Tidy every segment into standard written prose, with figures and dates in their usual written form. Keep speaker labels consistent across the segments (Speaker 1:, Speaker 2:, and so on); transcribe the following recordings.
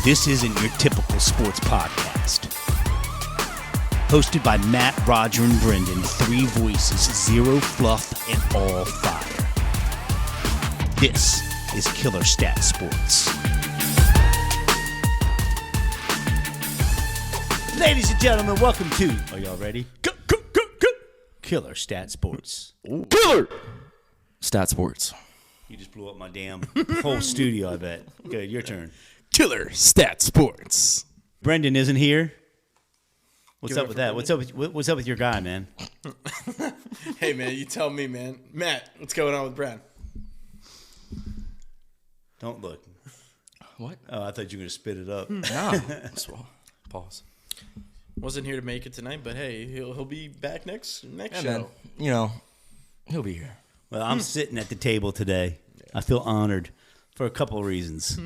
Speaker 1: This isn't your typical sports podcast. Hosted by Matt, Roger, and Brendan, three voices, zero fluff, and all fire. This is Killer Stat Sports. Ladies and gentlemen, welcome to, are y'all ready? Killer Stat Sports.
Speaker 2: Ooh. Killer Stat Sports.
Speaker 1: You just blew up my damn whole studio, I bet. Good, your turn.
Speaker 2: Killer Stat Sports.
Speaker 1: Brendan isn't here. What's up with that? What's up with your guy, man?
Speaker 3: Hey, man, you tell me, man. Matt, what's going on with Brad?
Speaker 1: Don't look.
Speaker 2: What?
Speaker 1: Oh, I thought you were going to spit it up.
Speaker 2: No. Pause.
Speaker 3: Wasn't here to make it tonight, but hey, he'll be back next
Speaker 2: Yeah,
Speaker 3: show.
Speaker 2: man. You know, he'll be here.
Speaker 1: Well, I'm sitting at the table today. I feel honored for a couple of reasons.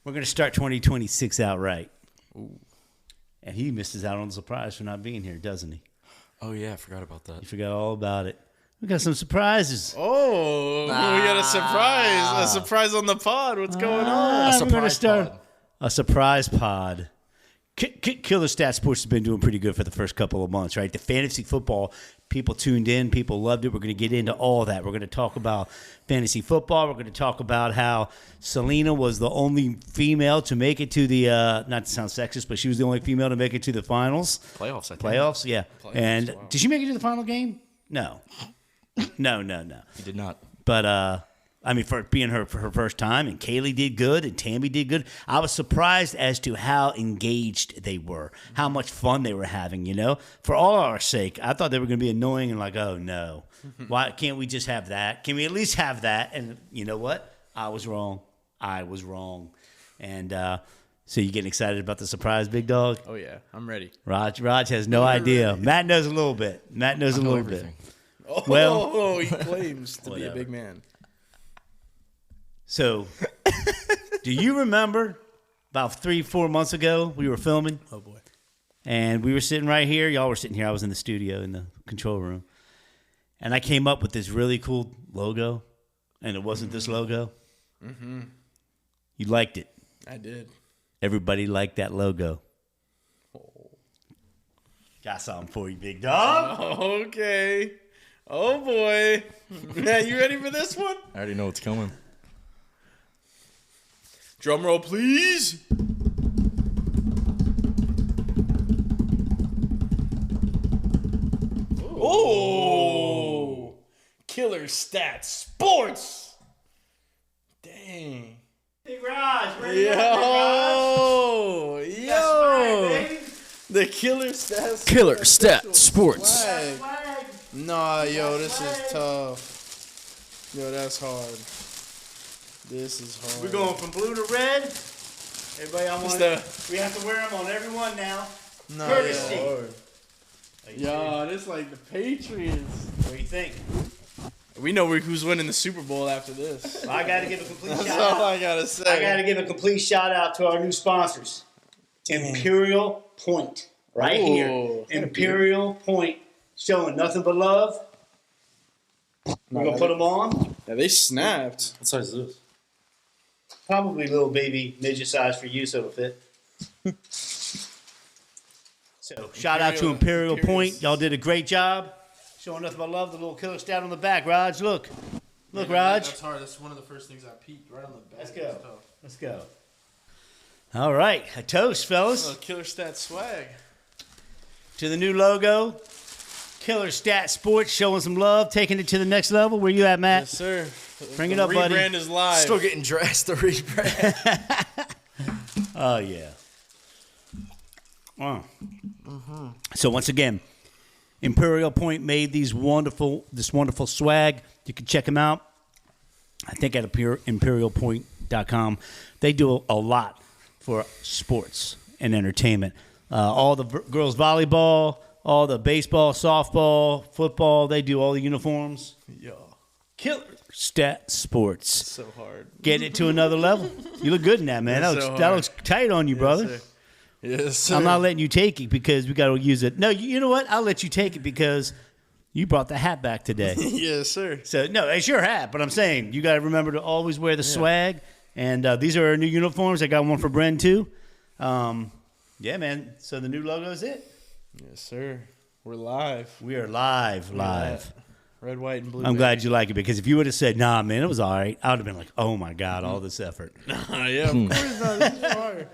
Speaker 1: We're going to start 2026 out right.
Speaker 2: Ooh.
Speaker 1: And he misses out on the surprise for not being here, doesn't he?
Speaker 2: Oh, yeah, I forgot about that.
Speaker 1: You forgot all about it. We got some surprises.
Speaker 3: Oh, we got a surprise. A surprise on the pod. What's going on?
Speaker 1: We're going to start a surprise pod. Killer Stat Sports has been doing pretty good for the first couple of months, right? The fantasy football, people tuned in, people loved it. We're going to get into all that. We're going to talk about fantasy football. We're going to talk about how Selena was the only female to make it to the, not to sound sexist, but she was the only female to make it to the finals.
Speaker 2: Playoffs, I think.
Speaker 1: Playoffs, yeah. And
Speaker 2: wow.
Speaker 1: Did she make it to the final game? No. No.
Speaker 2: He did not.
Speaker 1: But, I mean, for it being for her first time, and Kaylee did good, and Tammy did good. I was surprised as to how engaged they were, how much fun they were having, you know? For all our sake, I thought they were going to be annoying and like, oh, no. Why can't we just have that? Can we at least have that? And you know what? I was wrong. And so you getting excited about the surprise, big dog?
Speaker 3: Oh, yeah. I'm ready.
Speaker 1: Raj has no idea.
Speaker 3: Ready.
Speaker 1: Matt knows a little bit.
Speaker 2: I know everything.
Speaker 3: Oh,
Speaker 1: Well,
Speaker 3: he claims to be a big man.
Speaker 1: So, do you remember about 3-4 months ago we were filming?
Speaker 3: Oh, boy.
Speaker 1: And we were sitting right here. Y'all were sitting here. I was in the studio in the control room. And I came up with this really cool logo. And it wasn't this logo.
Speaker 3: Mm-hmm.
Speaker 1: You liked it.
Speaker 3: I did.
Speaker 1: Everybody liked that logo. Got something for you, big dog.
Speaker 3: Okay. Oh, boy. Matt, you ready for this one?
Speaker 2: I already know what's coming.
Speaker 3: Drum roll, please. Oh, Killer Stat Sports. Dang.
Speaker 1: Big Raj.
Speaker 3: Yo.
Speaker 1: Right,
Speaker 3: The Killer Stat
Speaker 2: Killer Stat Sports.
Speaker 3: Swag. Nah, yo, this is tough. Yo, that's hard. This is hard.
Speaker 1: We're going from blue to red. Everybody, we have to wear them on everyone now.
Speaker 3: Nah,
Speaker 1: Courtesy.
Speaker 3: Yo, this like the Patriots.
Speaker 1: What do you think?
Speaker 3: We know who's winning the Super Bowl after this.
Speaker 1: Well, I got to give a complete
Speaker 3: That's
Speaker 1: shout
Speaker 3: all
Speaker 1: out.
Speaker 3: I gotta say.
Speaker 1: I got to give a complete shout out to our new sponsors, Imperial Point, right here. Imperial Point, showing nothing but love. We're gonna put them on.
Speaker 3: Yeah, they snapped.
Speaker 2: What size is this?
Speaker 1: Probably little baby midget size for you, so it'll fit. So shout out to Imperial Point. Y'all did a great job. Showing nothing but love. The little killer stat on the back. Raj, look. Look, Raj.
Speaker 3: That's hard. That's one of the first things I peeked right on the back.
Speaker 1: Let's go. Let's go. All right. A toast, fellas.
Speaker 3: Killer Stat swag.
Speaker 1: To the new logo. Killer Stat Sports, showing some love, taking it to the next level. Where you at, Matt?
Speaker 3: Yes, sir.
Speaker 1: Bring it up, buddy.
Speaker 3: Rebrand is live.
Speaker 2: Still getting dressed to rebrand.
Speaker 1: Oh, yeah. Wow. So once again, Imperial Point made this wonderful swag. You can check them out. I think at imperialpoint.com. They do a lot for sports and entertainment. All the girls volleyball, all the baseball, softball, football. They do all the uniforms.
Speaker 3: Yeah.
Speaker 1: Killer Stat Sports.
Speaker 3: So hard.
Speaker 1: Get it to another level. You look good in that, man. That looks tight on you, brother.
Speaker 3: Sir. Yes, sir.
Speaker 1: I'm not letting you take it because we got to use it. No, you know what? I'll let you take it because you brought the hat back today.
Speaker 3: Yes, sir.
Speaker 1: So, no, it's your hat, but I'm saying you got to remember to always wear the swag And these are our new uniforms. I got one for Bren, too. Yeah, man. So the new logo is it.
Speaker 3: Yes, sir. We're live.
Speaker 1: We are live.
Speaker 3: Red, white, and blue.
Speaker 1: I'm glad you like it because if you would have said, nah, man, it was all right, I would have been like, oh, my God, all this effort.
Speaker 3: Yeah, of course not. This is fire.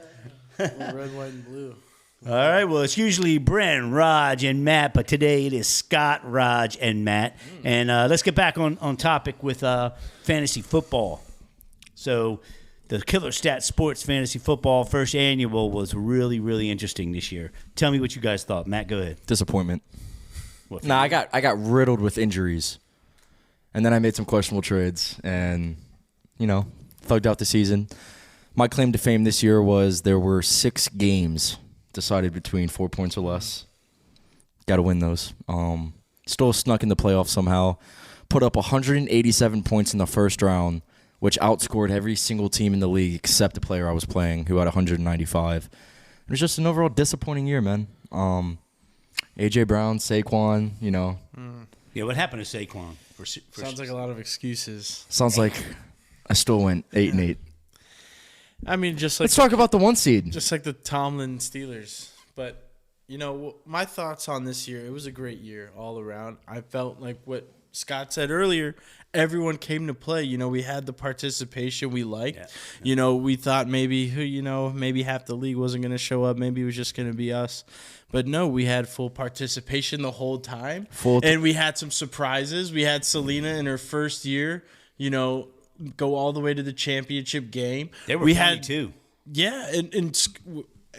Speaker 3: Red, white, and blue.
Speaker 1: All right, well, it's usually Bren, Raj, and Matt, but today it is Scott, Raj, and Matt. And let's get back on topic with fantasy football. So the Killer Stat Sports Fantasy Football first annual was really, really interesting this year. Tell me what you guys thought. Matt, go ahead.
Speaker 2: Disappointment.
Speaker 1: What,
Speaker 2: Nah, I got riddled with injuries, and then I made some questionable trades, and thugged out the season. My claim to fame this year was there were 6 games decided between 4 points or less. Got to win those. Still snuck in the playoffs somehow. Put up 187 points in the first round, which outscored every single team in the league except the player I was playing, who had 195. It was just an overall disappointing year, man. A.J. Brown, Saquon,
Speaker 1: Yeah, what happened to Saquon?
Speaker 3: Sounds like a lot of excuses.
Speaker 2: Sounds like I still went 8-8.
Speaker 3: I mean, just like
Speaker 2: Let's talk about the 1 seed.
Speaker 3: just like the Tomlin Steelers. But, my thoughts on this year, it was a great year all around. I felt like what Scott said earlier, everyone came to play. We had the participation we liked. Yeah. We thought maybe half the league wasn't going to show up. Maybe it was just going to be us. But no, we had full participation the whole time. And we had some surprises. We had Selena in her first year, go all the way to the championship game.
Speaker 1: They were funny too.
Speaker 3: Yeah, and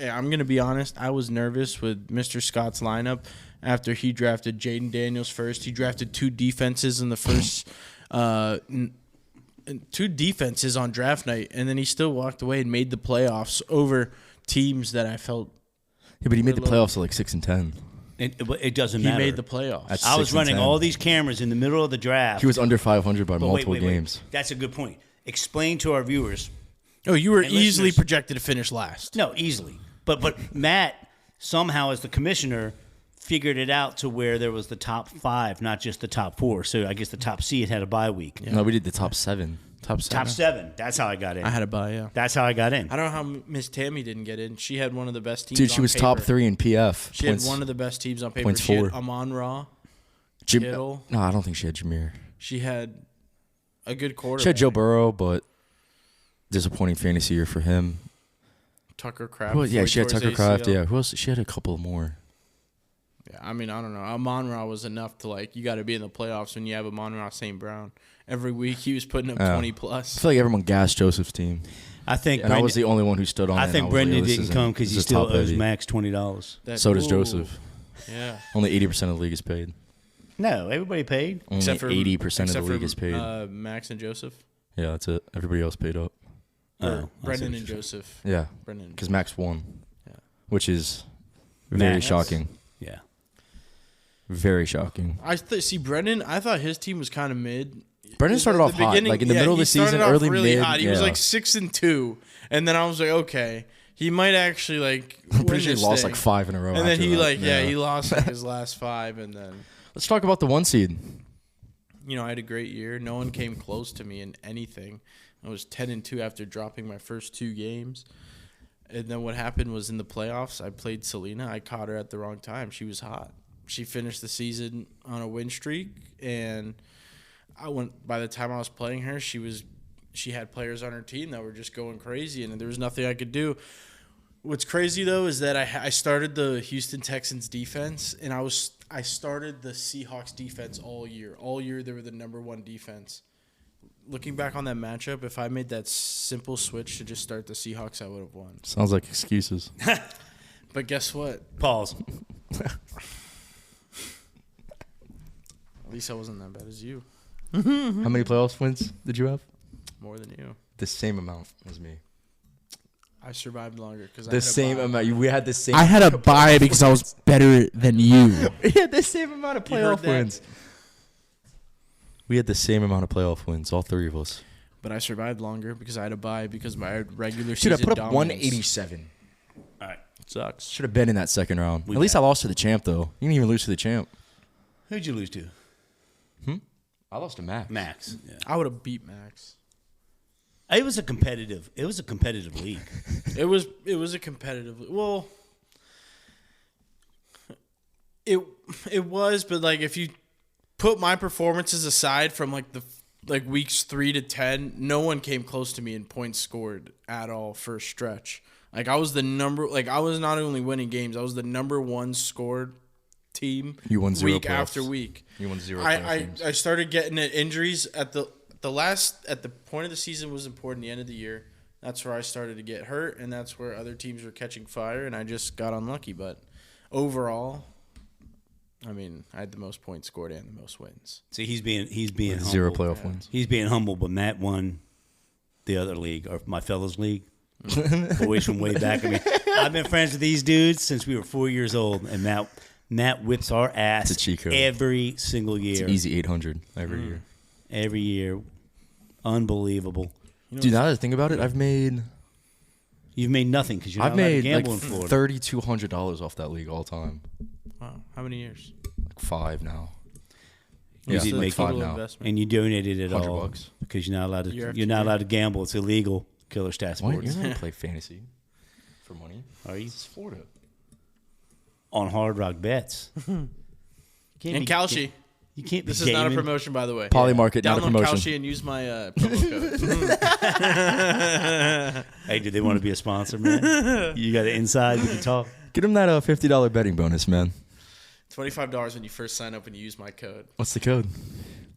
Speaker 3: I'm going to be honest. I was nervous with Mr. Scott's lineup after he drafted Jaden Daniels first. He drafted 2 defenses in the first 2 defenses on draft night, and then he still walked away and made the playoffs over teams that I felt.
Speaker 2: Yeah, but he made the playoffs at like 6-10.
Speaker 1: It doesn't matter.
Speaker 3: He made the playoffs.
Speaker 1: I was running all these cameras in the middle of the draft.
Speaker 2: He was under 500 by multiple
Speaker 1: wait.
Speaker 2: games.
Speaker 1: That's a good point. Explain to our viewers.
Speaker 3: Oh, you were
Speaker 1: and
Speaker 3: easily
Speaker 1: listeners.
Speaker 3: projected to finish last.
Speaker 1: No, easily. But Matt somehow, as the commissioner, figured it out to where there was the top 5, not just the top 4. So I guess the top seed had a bye week.
Speaker 2: Yeah. No, we did the top 7.
Speaker 3: Top 7.
Speaker 1: Top 7. That's how I got in.
Speaker 3: I had a bye, yeah.
Speaker 1: That's how I got in.
Speaker 3: I don't know how Miss Tammy didn't get in. She had one of the best teams.
Speaker 2: Dude, she
Speaker 3: on
Speaker 2: was
Speaker 3: paper.
Speaker 2: top 3 in PF.
Speaker 3: She had one of the best teams on paper.
Speaker 2: Points
Speaker 3: She had
Speaker 2: 4.
Speaker 3: Amon-Ra, Kittle.
Speaker 2: No, I don't think she had Jameer.
Speaker 3: She had a good quarterback.
Speaker 2: She had Joe Burrow, but disappointing fantasy year for him.
Speaker 3: Tucker Kraft.
Speaker 2: Well, yeah, she had Tucker Kraft.
Speaker 3: ACL.
Speaker 2: Yeah, who else? She had a couple more.
Speaker 3: Yeah, I mean, I don't know. Amon-Ra was enough to, you got to be in the playoffs when you have Amon-Ra St. Brown. Every week he was putting up 20-plus.
Speaker 2: I feel like everyone gassed Joseph's team.
Speaker 1: I think,
Speaker 2: and I was the only one who stood on it.
Speaker 1: I think Brendan didn't come because he still owes Max $20.
Speaker 2: So does Joseph.
Speaker 3: Yeah.
Speaker 2: Only 80% of the league is paid.
Speaker 1: No, everybody paid.
Speaker 2: Only
Speaker 3: Except for
Speaker 2: 80% of the league is paid.
Speaker 3: Max and Joseph.
Speaker 2: Yeah, that's it. Everybody else paid up.
Speaker 3: Brendan and Joseph.
Speaker 2: Yeah, because Max won, which is very shocking.
Speaker 1: Yeah.
Speaker 2: Very shocking.
Speaker 3: See, Brendan, I thought his team was kind of mid.
Speaker 2: Brendan started off hot, like in the middle of the season, early
Speaker 3: really
Speaker 2: mid.
Speaker 3: Hot. He was like 6-2, and then I was like, okay, he might actually
Speaker 2: I'm pretty sure he lost like 5 in a row.
Speaker 3: And then he he lost his last 5, and then.
Speaker 2: Let's talk about the 1 seed.
Speaker 3: I had a great year. No one came close to me in anything. I was 10-2 after dropping my first 2 games. And then what happened was in the playoffs, I played Selena. I caught her at the wrong time. She was hot. She finished the season on a win streak, and by the time I was playing her, she had players on her team that were just going crazy, and there was nothing I could do. What's crazy though is that I started the Houston Texans defense, and I started the Seahawks defense all year. All year they were the number 1 defense. Looking back on that matchup, if I made that simple switch to just start the Seahawks, I would have won.
Speaker 2: Sounds like excuses.
Speaker 3: But guess what?
Speaker 1: Pause.
Speaker 3: At least I wasn't that bad as you.
Speaker 2: How many playoffs wins did you have?
Speaker 3: More than you.
Speaker 2: The same amount as me.
Speaker 3: I survived longer because
Speaker 2: the same amount. We had the same.
Speaker 3: I had a bye because I was better than you.
Speaker 2: We had the same amount of playoff wins. We had the same amount of playoff wins, all 3 of us.
Speaker 3: But I survived longer because I had a bye because my regular season.
Speaker 2: Dude, I put up
Speaker 3: dominance.
Speaker 2: 187.
Speaker 1: All right.
Speaker 3: Sucks.
Speaker 2: Should have been in that second round. At least I lost to the champ, though. You didn't even lose to the champ.
Speaker 1: Who'd you lose to?
Speaker 2: I lost to Max.
Speaker 1: Max. Yeah.
Speaker 3: I would have beat Max.
Speaker 1: It was a competitive league.
Speaker 3: It was a competitive. Well, it was, but like if you put my performances aside from like weeks 3 to 10, no one came close to me in points scored at all for a stretch. Like I was I was not only winning games, I was the number 1 scored team.
Speaker 2: You won 0
Speaker 3: week
Speaker 2: playoffs.
Speaker 3: after week.
Speaker 2: You won 0
Speaker 3: I started getting injuries at the point of the season was important. The end of the year, that's where I started to get hurt, and that's where other teams were catching fire, and I just got unlucky. But overall, I mean, I had the most points scored and the most wins.
Speaker 1: See, he's being humble.
Speaker 2: 0 playoff wins.
Speaker 1: He's being humble, but Matt won the other league, or my fellows league. Boys from way back. I mean, I've been friends with these dudes since we were 4 years old, and Matt whips our ass
Speaker 2: It's a cheat code.
Speaker 1: every single year.
Speaker 2: It's an easy 800 every year.
Speaker 1: Every year. Unbelievable.
Speaker 2: Dude, now that I think about it,
Speaker 1: You've made nothing because you're not
Speaker 2: I've
Speaker 1: allowed to
Speaker 2: made like
Speaker 1: gamble in Florida.
Speaker 2: $3,200 off that league all time.
Speaker 3: Wow, how many years?
Speaker 2: Like 5 now.
Speaker 1: You
Speaker 3: What's
Speaker 1: did
Speaker 3: the
Speaker 1: make
Speaker 3: total
Speaker 2: now.
Speaker 3: investment?
Speaker 1: and you donated it all
Speaker 2: $100
Speaker 1: because you're not allowed to.
Speaker 3: Year after
Speaker 1: You're not
Speaker 3: year.
Speaker 1: allowed to gamble. It's illegal. Killer Stat
Speaker 2: What?
Speaker 1: Sports.
Speaker 2: You're not play fantasy for money?
Speaker 1: Are you
Speaker 2: This is Florida.
Speaker 1: on Hard Rock Bets?
Speaker 3: And Kalshi.
Speaker 1: You can't.
Speaker 3: This
Speaker 1: be
Speaker 3: is not a
Speaker 1: gaming.
Speaker 3: promotion, by the way.
Speaker 2: Polymarket, not a
Speaker 3: Download
Speaker 2: promotion.
Speaker 3: Kalshi and use my promo code.
Speaker 1: Hey, do they want to be a sponsor, man? You got it inside. We can talk.
Speaker 2: Get him that $50 betting bonus, man.
Speaker 3: $25 when you first sign up and you use my code.
Speaker 2: What's the code?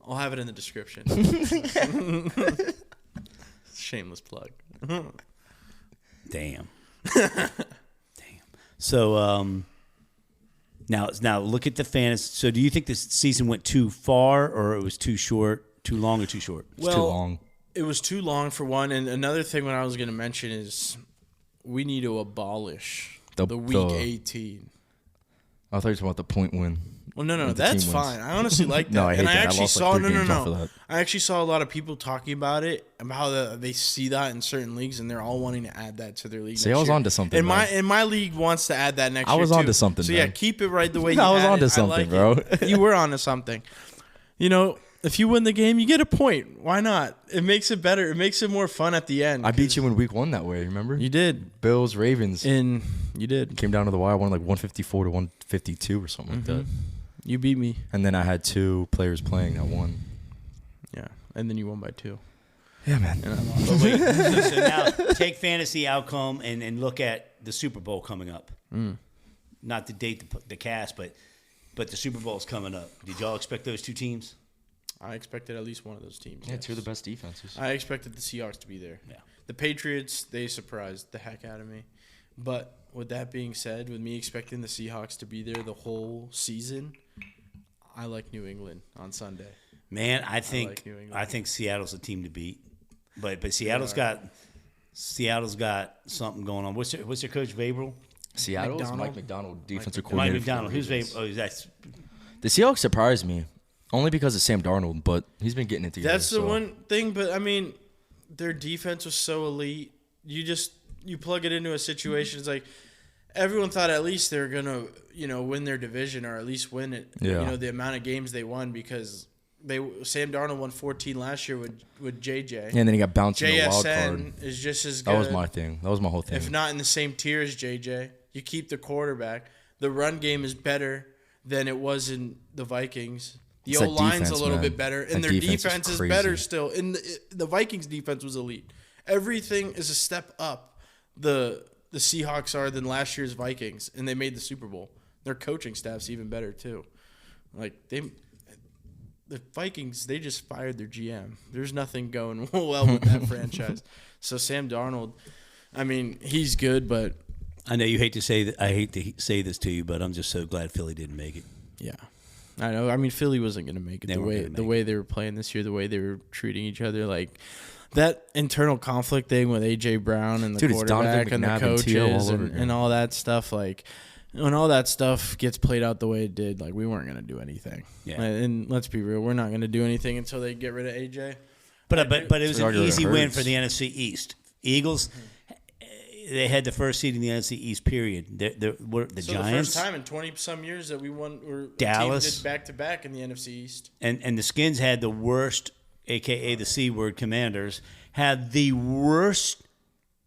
Speaker 3: I'll have it in the description. Shameless plug.
Speaker 1: Damn. Damn. So now look at the fantasy. So do you think this season went too far, or it was too short, too long, or too short?
Speaker 2: It's too long.
Speaker 3: It was too long for one. And another thing what I was going to mention is we need to abolish the week 18.
Speaker 2: I thought you were talking about the point win.
Speaker 3: Well, no,
Speaker 2: With the
Speaker 3: that's
Speaker 2: team wins.
Speaker 3: fine. I honestly like that.
Speaker 2: No, I hate
Speaker 3: and
Speaker 2: that. I
Speaker 3: actually
Speaker 2: lost, like,
Speaker 3: saw
Speaker 2: 3 games off of that.
Speaker 3: I actually saw a lot of people talking about it, about how they see that in certain leagues, and they're all wanting to add that to their league.
Speaker 2: See,
Speaker 3: next
Speaker 2: I was
Speaker 3: year.
Speaker 2: onto something,
Speaker 3: And
Speaker 2: man.
Speaker 3: my league wants to add that next
Speaker 2: I
Speaker 3: year.
Speaker 2: was
Speaker 3: too.
Speaker 2: onto something,
Speaker 3: So yeah,
Speaker 2: man.
Speaker 3: keep it right the way you
Speaker 2: I was
Speaker 3: had
Speaker 2: onto
Speaker 3: it.
Speaker 2: something,
Speaker 3: I like
Speaker 2: bro.
Speaker 3: it. You were onto something. You know, if you win the game, you get a point. Why not? It makes it better. It makes it more fun at the end.
Speaker 2: I beat you in week 1 that way, remember?
Speaker 3: You did.
Speaker 2: Bills, Ravens.
Speaker 3: And you did.
Speaker 2: Came down to the wire. I won like 154 to 152 or something like that.
Speaker 3: You beat me.
Speaker 2: And then I had 2 players playing that won.
Speaker 3: Yeah. And then you won by 2.
Speaker 2: Yeah, man.
Speaker 3: And I lost.
Speaker 1: But wait, so now take fantasy outcome and look at the Super Bowl coming up. Not to date the cast, but the Super Bowl is coming up. Did y'all expect those two teams?
Speaker 3: I expected at least one of those teams.
Speaker 2: Yeah,
Speaker 3: yes.
Speaker 2: 2 of the best defenses.
Speaker 3: I expected the Seahawks to be there.
Speaker 1: Yeah.
Speaker 3: The Patriots, they surprised the heck out of me. But with that being said, with me expecting the Seahawks to be there the whole season, I like New England on Sunday.
Speaker 1: Man, I
Speaker 3: like
Speaker 1: think
Speaker 3: New England.
Speaker 1: Seattle's a team to beat. But Seattle's got something going on. What's your coach, Vabral?
Speaker 2: Seattle's
Speaker 3: McDonald?
Speaker 2: Mike McDonald, defensive
Speaker 1: Mike
Speaker 2: coordinator. for the
Speaker 1: McDonald. Who's
Speaker 2: Ravens.
Speaker 1: Vabral? Oh, that's
Speaker 2: The Seahawks surprised me, only because of Sam Darnold, but he's been getting it together.
Speaker 3: That's the
Speaker 2: so.
Speaker 3: one thing, but I mean, their defense was so elite. You plug it into a situation. It's like everyone thought at least they're gonna, win their division or at least win it.
Speaker 2: Yeah.
Speaker 3: The amount of games they won because Sam Darnold won 14 last year with JJ.
Speaker 2: And then he got bounced in the wild card.
Speaker 3: JSN is just as good.
Speaker 2: That was my thing. That was my whole thing.
Speaker 3: If not in the same tier as JJ. You keep the quarterback. The run game is better than it was in the Vikings. The
Speaker 2: It's that
Speaker 3: O-line's a
Speaker 2: defense,
Speaker 3: little
Speaker 2: man.
Speaker 3: bit better,
Speaker 2: That
Speaker 3: and their
Speaker 2: defense is
Speaker 3: defense is
Speaker 2: crazy.
Speaker 3: better still. And the Vikings' defense was elite. Everything is a step up. The Seahawks are than last year's Vikings, and they made the Super Bowl. Their coaching staff's even better too. Like the Vikings, they just fired their GM. There's nothing going well with that franchise. So Sam Darnold, I mean, he's good, but
Speaker 1: I know you hate to say that. I hate to say this to you, but I'm just so glad Philly didn't make it.
Speaker 3: yeah, I know. I mean, Philly wasn't going to make it
Speaker 1: They
Speaker 3: the
Speaker 1: weren't
Speaker 3: way
Speaker 1: gonna
Speaker 3: the
Speaker 1: make
Speaker 3: way they were playing this year, the way they were treating each other, like that internal conflict thing with AJ Brown and the
Speaker 2: Dude, it's
Speaker 3: quarterback and the
Speaker 2: Donovan McNabb and T.O.
Speaker 3: coaches
Speaker 2: all over again.
Speaker 3: and all that stuff. Like when all that stuff gets played out the way it did, like we weren't going to do anything.
Speaker 1: Yeah.
Speaker 3: And let's be real, we're not going to do anything until they get rid of AJ.
Speaker 1: But it was
Speaker 2: So
Speaker 1: an
Speaker 2: it
Speaker 1: easy win
Speaker 2: hurts.
Speaker 1: for the NFC East. Eagles, they had the first seed in the NFC East. Period. The
Speaker 3: So
Speaker 1: Giants
Speaker 3: the first time in 20-some years that we won, or
Speaker 1: Dallas.
Speaker 3: teams did back-to-back in the NFC East.
Speaker 1: and the Skins had the worst a.k.a. the C word Commanders, had the worst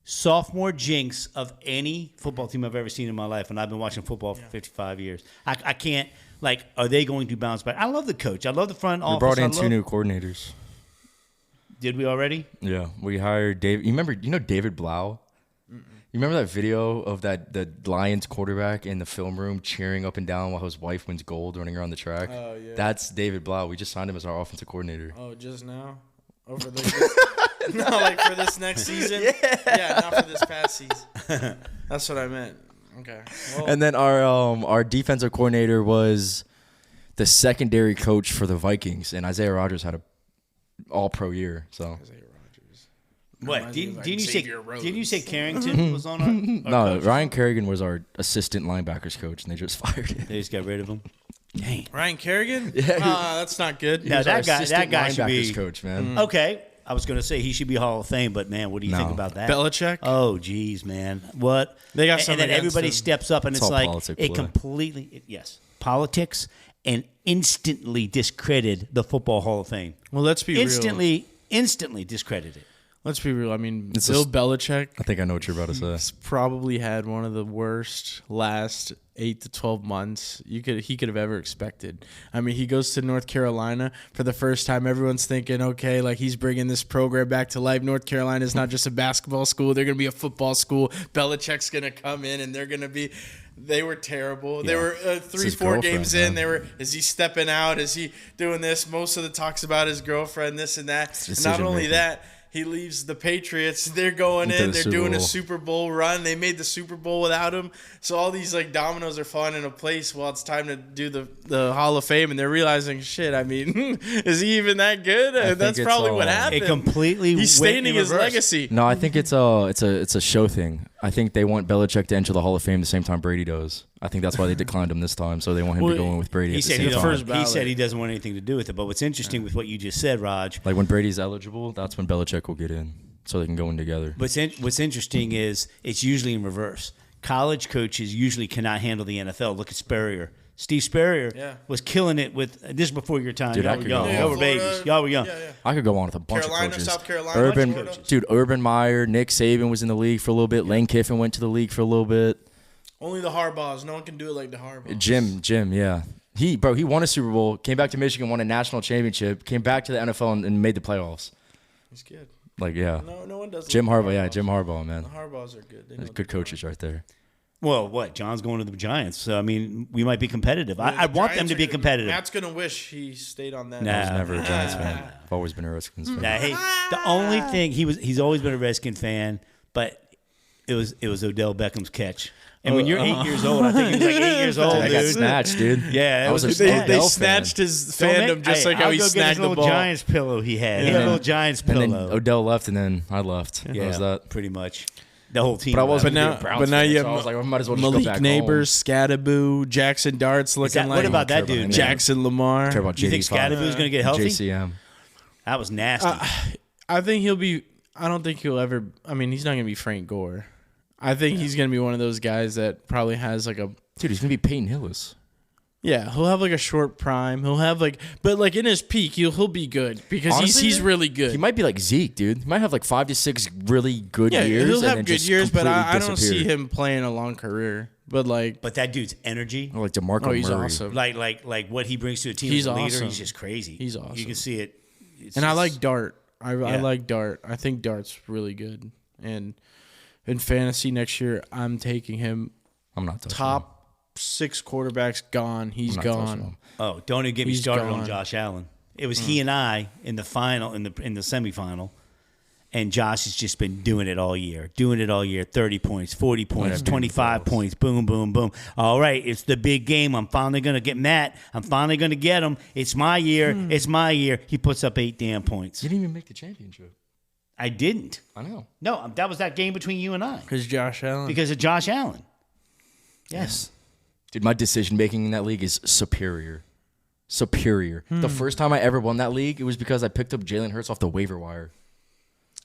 Speaker 1: sophomore jinx of any football team I've ever seen in my life, and I've been watching football for 55 years. I can't, like, are they going to bounce back? I love the coach. I love the front office.
Speaker 2: We brought in 2 new coordinators.
Speaker 1: Did we already?
Speaker 2: Yeah, we hired Dave. You know David Blau? You remember that video of the Lions quarterback in the film room cheering up and down while his wife wins gold running around the track?
Speaker 3: Oh, yeah.
Speaker 2: That's David Blau. We just signed him as our offensive coordinator.
Speaker 3: Oh, just now? Over the no, like for this next season? Yeah, not for this past season. That's what I meant. Okay. Well,
Speaker 2: And then our defensive coordinator was the secondary coach for the Vikings, and Isaiah Rodgers had a all-pro year. So
Speaker 3: Isaiah Rodgers.
Speaker 1: What?
Speaker 3: Reminds me of, like,
Speaker 1: Didn't
Speaker 3: Xavier
Speaker 1: you say
Speaker 3: Rhodes.
Speaker 1: Carrington was on our
Speaker 2: no,
Speaker 1: coach?
Speaker 2: Ryan Kerrigan was our assistant linebackers coach, and they just fired him.
Speaker 1: They just got rid of him. Dang.
Speaker 3: Ryan Kerrigan?
Speaker 2: Yeah,
Speaker 3: That's not good.
Speaker 1: Yeah,
Speaker 2: He was our
Speaker 1: that guy
Speaker 2: assistant
Speaker 1: should be
Speaker 2: linebackers coach, man.
Speaker 1: Okay. I was going to say he should be Hall of Fame, but man, what do you think
Speaker 2: No.
Speaker 1: about that?
Speaker 3: Belichick?
Speaker 1: Oh, geez, man. What?
Speaker 3: They got
Speaker 1: and
Speaker 3: something
Speaker 1: then everybody
Speaker 3: against him.
Speaker 1: steps up, and
Speaker 2: It's
Speaker 1: it's
Speaker 2: all
Speaker 1: like
Speaker 2: politic
Speaker 1: it
Speaker 2: play.
Speaker 1: completely, yes, politics, and instantly discredited the Football Hall of Fame.
Speaker 3: Well, let's be real.
Speaker 1: Instantly discredited.
Speaker 3: Let's be real. I mean,
Speaker 2: It's
Speaker 3: Bill
Speaker 2: a-
Speaker 3: Belichick
Speaker 2: I think I know what you're about to say.
Speaker 3: has probably had one of the worst last 8 to 12 months he could have ever expected. I mean, he goes to North Carolina for the first time. Everyone's thinking, okay, like he's bringing this program back to life. North Carolina is not just a basketball school; they're going to be a football school. Belichick's going to come in, and they're going to be. They were terrible. They were 3-4 games in.
Speaker 2: girlfriend,
Speaker 3: They were. Is he stepping out? Is he doing this? Most of the talks about his girlfriend, this and that. And not only
Speaker 2: decision-making.
Speaker 3: that. He leaves the Patriots. They're going
Speaker 2: Into
Speaker 3: in.
Speaker 2: the
Speaker 3: They're
Speaker 2: Super
Speaker 3: doing a
Speaker 2: Bowl.
Speaker 3: Super Bowl run. They made the Super Bowl without him. So all these like dominoes are falling into place while it's time to do the Hall of Fame, and they're realizing, shit. I mean, is he even that good?
Speaker 2: think
Speaker 3: That's
Speaker 2: it's
Speaker 3: probably what
Speaker 2: all-
Speaker 3: happened.
Speaker 1: It completely
Speaker 3: He's
Speaker 1: went
Speaker 3: staining
Speaker 1: in
Speaker 3: his
Speaker 1: reverse.
Speaker 3: legacy.
Speaker 2: No, I think it's a show thing. I think they want Belichick to enter the Hall of Fame the same time Brady does. I think that's why they declined him this time, so they want him
Speaker 3: Well,
Speaker 2: to go in with Brady
Speaker 1: He
Speaker 2: at the
Speaker 1: said,
Speaker 2: same
Speaker 1: he,
Speaker 2: time.
Speaker 3: first
Speaker 1: he
Speaker 3: ballot.
Speaker 1: said he doesn't want anything to do with it. But what's interesting with what you just said, Raj,
Speaker 2: Like when Brady's eligible, that's when Belichick will get in, so they can go in together.
Speaker 1: what's interesting is it's usually in reverse. College coaches usually cannot handle the NFL. Look at Spurrier. Steve Spurrier was killing it with this is before your time.
Speaker 2: Dude,
Speaker 1: Y'all
Speaker 2: I
Speaker 1: were
Speaker 2: could
Speaker 1: young.
Speaker 2: go
Speaker 1: Y'all
Speaker 2: on.
Speaker 1: were babies. Y'all were young.
Speaker 3: Yeah.
Speaker 2: I could go on with a bunch
Speaker 3: Carolina,
Speaker 2: of coaches.
Speaker 3: South Carolina,
Speaker 2: Urban,
Speaker 3: bunch of coaches.
Speaker 2: dude, Urban Meyer, Nick Saban was in the league for a little bit. Lane Kiffin went to the league for a little bit.
Speaker 3: Only the Harbaughs. No one can do it like the Harbaughs.
Speaker 2: Jim, yeah. He won a Super Bowl, came back to Michigan, won a national championship, came back to the NFL and made the playoffs.
Speaker 3: He's good.
Speaker 2: Like, yeah.
Speaker 3: No one does.
Speaker 2: Jim
Speaker 3: like the
Speaker 2: Harbaugh, yeah,
Speaker 3: Harbaughs.
Speaker 2: Jim Harbaugh, man.
Speaker 3: The Harbaughs are good. They know
Speaker 2: Good coaches right there.
Speaker 1: Well, what? John's going to the Giants. So, I mean, we might be competitive. I want them
Speaker 3: Giants
Speaker 1: to
Speaker 3: are
Speaker 1: be
Speaker 3: good.
Speaker 1: Competitive.
Speaker 3: Matt's gonna wish he stayed on that.
Speaker 1: Nah.
Speaker 2: I was never a Giants fan. I've always been a Redskins fan.
Speaker 1: Now, hey, the only thing he's always been a Redskin fan, but it was Odell Beckham's catch. And when you're 8 years old, I think he was like 8 years old,
Speaker 2: I got
Speaker 1: dude.
Speaker 2: snatched, dude.
Speaker 1: Yeah, it
Speaker 2: I was
Speaker 1: was
Speaker 2: a
Speaker 1: a
Speaker 3: They,
Speaker 1: snatch.
Speaker 3: they
Speaker 2: Odell
Speaker 3: snatched
Speaker 2: fan.
Speaker 3: his
Speaker 1: Don't
Speaker 3: fandom
Speaker 1: make-
Speaker 3: just
Speaker 1: hey,
Speaker 3: like how
Speaker 1: I'll
Speaker 3: he
Speaker 1: go get his
Speaker 3: snatched the
Speaker 1: little
Speaker 3: ball.
Speaker 1: Giants pillow he had. He had a little Giants
Speaker 2: And
Speaker 1: pillow.
Speaker 2: then Odell left, and then I left.
Speaker 1: yeah,
Speaker 2: That was that.
Speaker 1: pretty much. The whole team.
Speaker 2: But I
Speaker 1: left.
Speaker 2: wasn't
Speaker 3: now-
Speaker 2: a Browns
Speaker 3: but now
Speaker 2: fan,
Speaker 3: you
Speaker 2: so
Speaker 3: have
Speaker 2: I was like, I might as well just go
Speaker 3: Malik
Speaker 2: back
Speaker 3: Neighbors, Scadaboo, Jackson Darts looking
Speaker 1: that-
Speaker 3: like
Speaker 1: what about that
Speaker 2: care about
Speaker 1: dude?
Speaker 2: him.
Speaker 1: man?
Speaker 3: Jackson Lamar.
Speaker 2: home. Care about
Speaker 1: You think
Speaker 2: JD5.
Speaker 1: Scadaboo's going to get healthy?
Speaker 2: JCM.
Speaker 1: That was nasty.
Speaker 3: I think he'll be. I don't think he'll ever. I mean, he's not gonna be Frank Gore. I think he's gonna be one of those guys that probably has like a.
Speaker 2: Dude, he's going to be Peyton Hillis.
Speaker 3: Yeah, he'll have like a short prime. He'll have like, but like in his peak, he'll be good because
Speaker 2: Honestly,
Speaker 3: he's really good.
Speaker 2: He might be like Zeke, dude. He might have like 5 to 6 really good
Speaker 3: yeah,
Speaker 2: years.
Speaker 3: he'll
Speaker 2: and
Speaker 3: have
Speaker 2: then
Speaker 3: good
Speaker 2: just
Speaker 3: years, but
Speaker 2: completely
Speaker 3: I don't see
Speaker 2: disappear.
Speaker 3: him playing a long career. But like,
Speaker 1: but that dude's energy,
Speaker 2: Or like DeMarco
Speaker 3: oh, he's
Speaker 2: Murray.
Speaker 3: awesome.
Speaker 1: like what he brings to a team
Speaker 3: He's
Speaker 1: as a leader,
Speaker 3: awesome.
Speaker 1: he's just crazy.
Speaker 3: He's
Speaker 1: You
Speaker 3: awesome.
Speaker 1: can see it. It's
Speaker 3: And I
Speaker 1: just-
Speaker 3: like Dart. I
Speaker 1: Yeah.
Speaker 3: like Dart. I think Dart's really good. And in fantasy next year, I'm taking him
Speaker 2: I'm not touching him.
Speaker 3: top 6 quarterbacks gone. He's
Speaker 2: I'm not touching
Speaker 3: gone.
Speaker 2: him.
Speaker 1: Oh, don't even get me
Speaker 3: He's
Speaker 1: started on
Speaker 3: gone.
Speaker 1: Josh Allen. It was he and I in the final, in the semifinal, and Josh has just been doing it all year. 30 points, 40 points, 25 points, boom, boom, boom. All right, it's the big game. I'm finally going to get Matt. I'm finally going to get him. It's my year. It's my year. He puts up 8 damn points.
Speaker 2: You didn't even make the championship.
Speaker 1: I didn't.
Speaker 2: I know.
Speaker 1: No, that was that game between you and I
Speaker 3: Because Josh Allen.
Speaker 1: because of Josh Allen. Yes.
Speaker 2: Dude, my decision making in that league is superior. Superior. The first time I ever won that league, it was because I picked up Jalen Hurts off the waiver wire.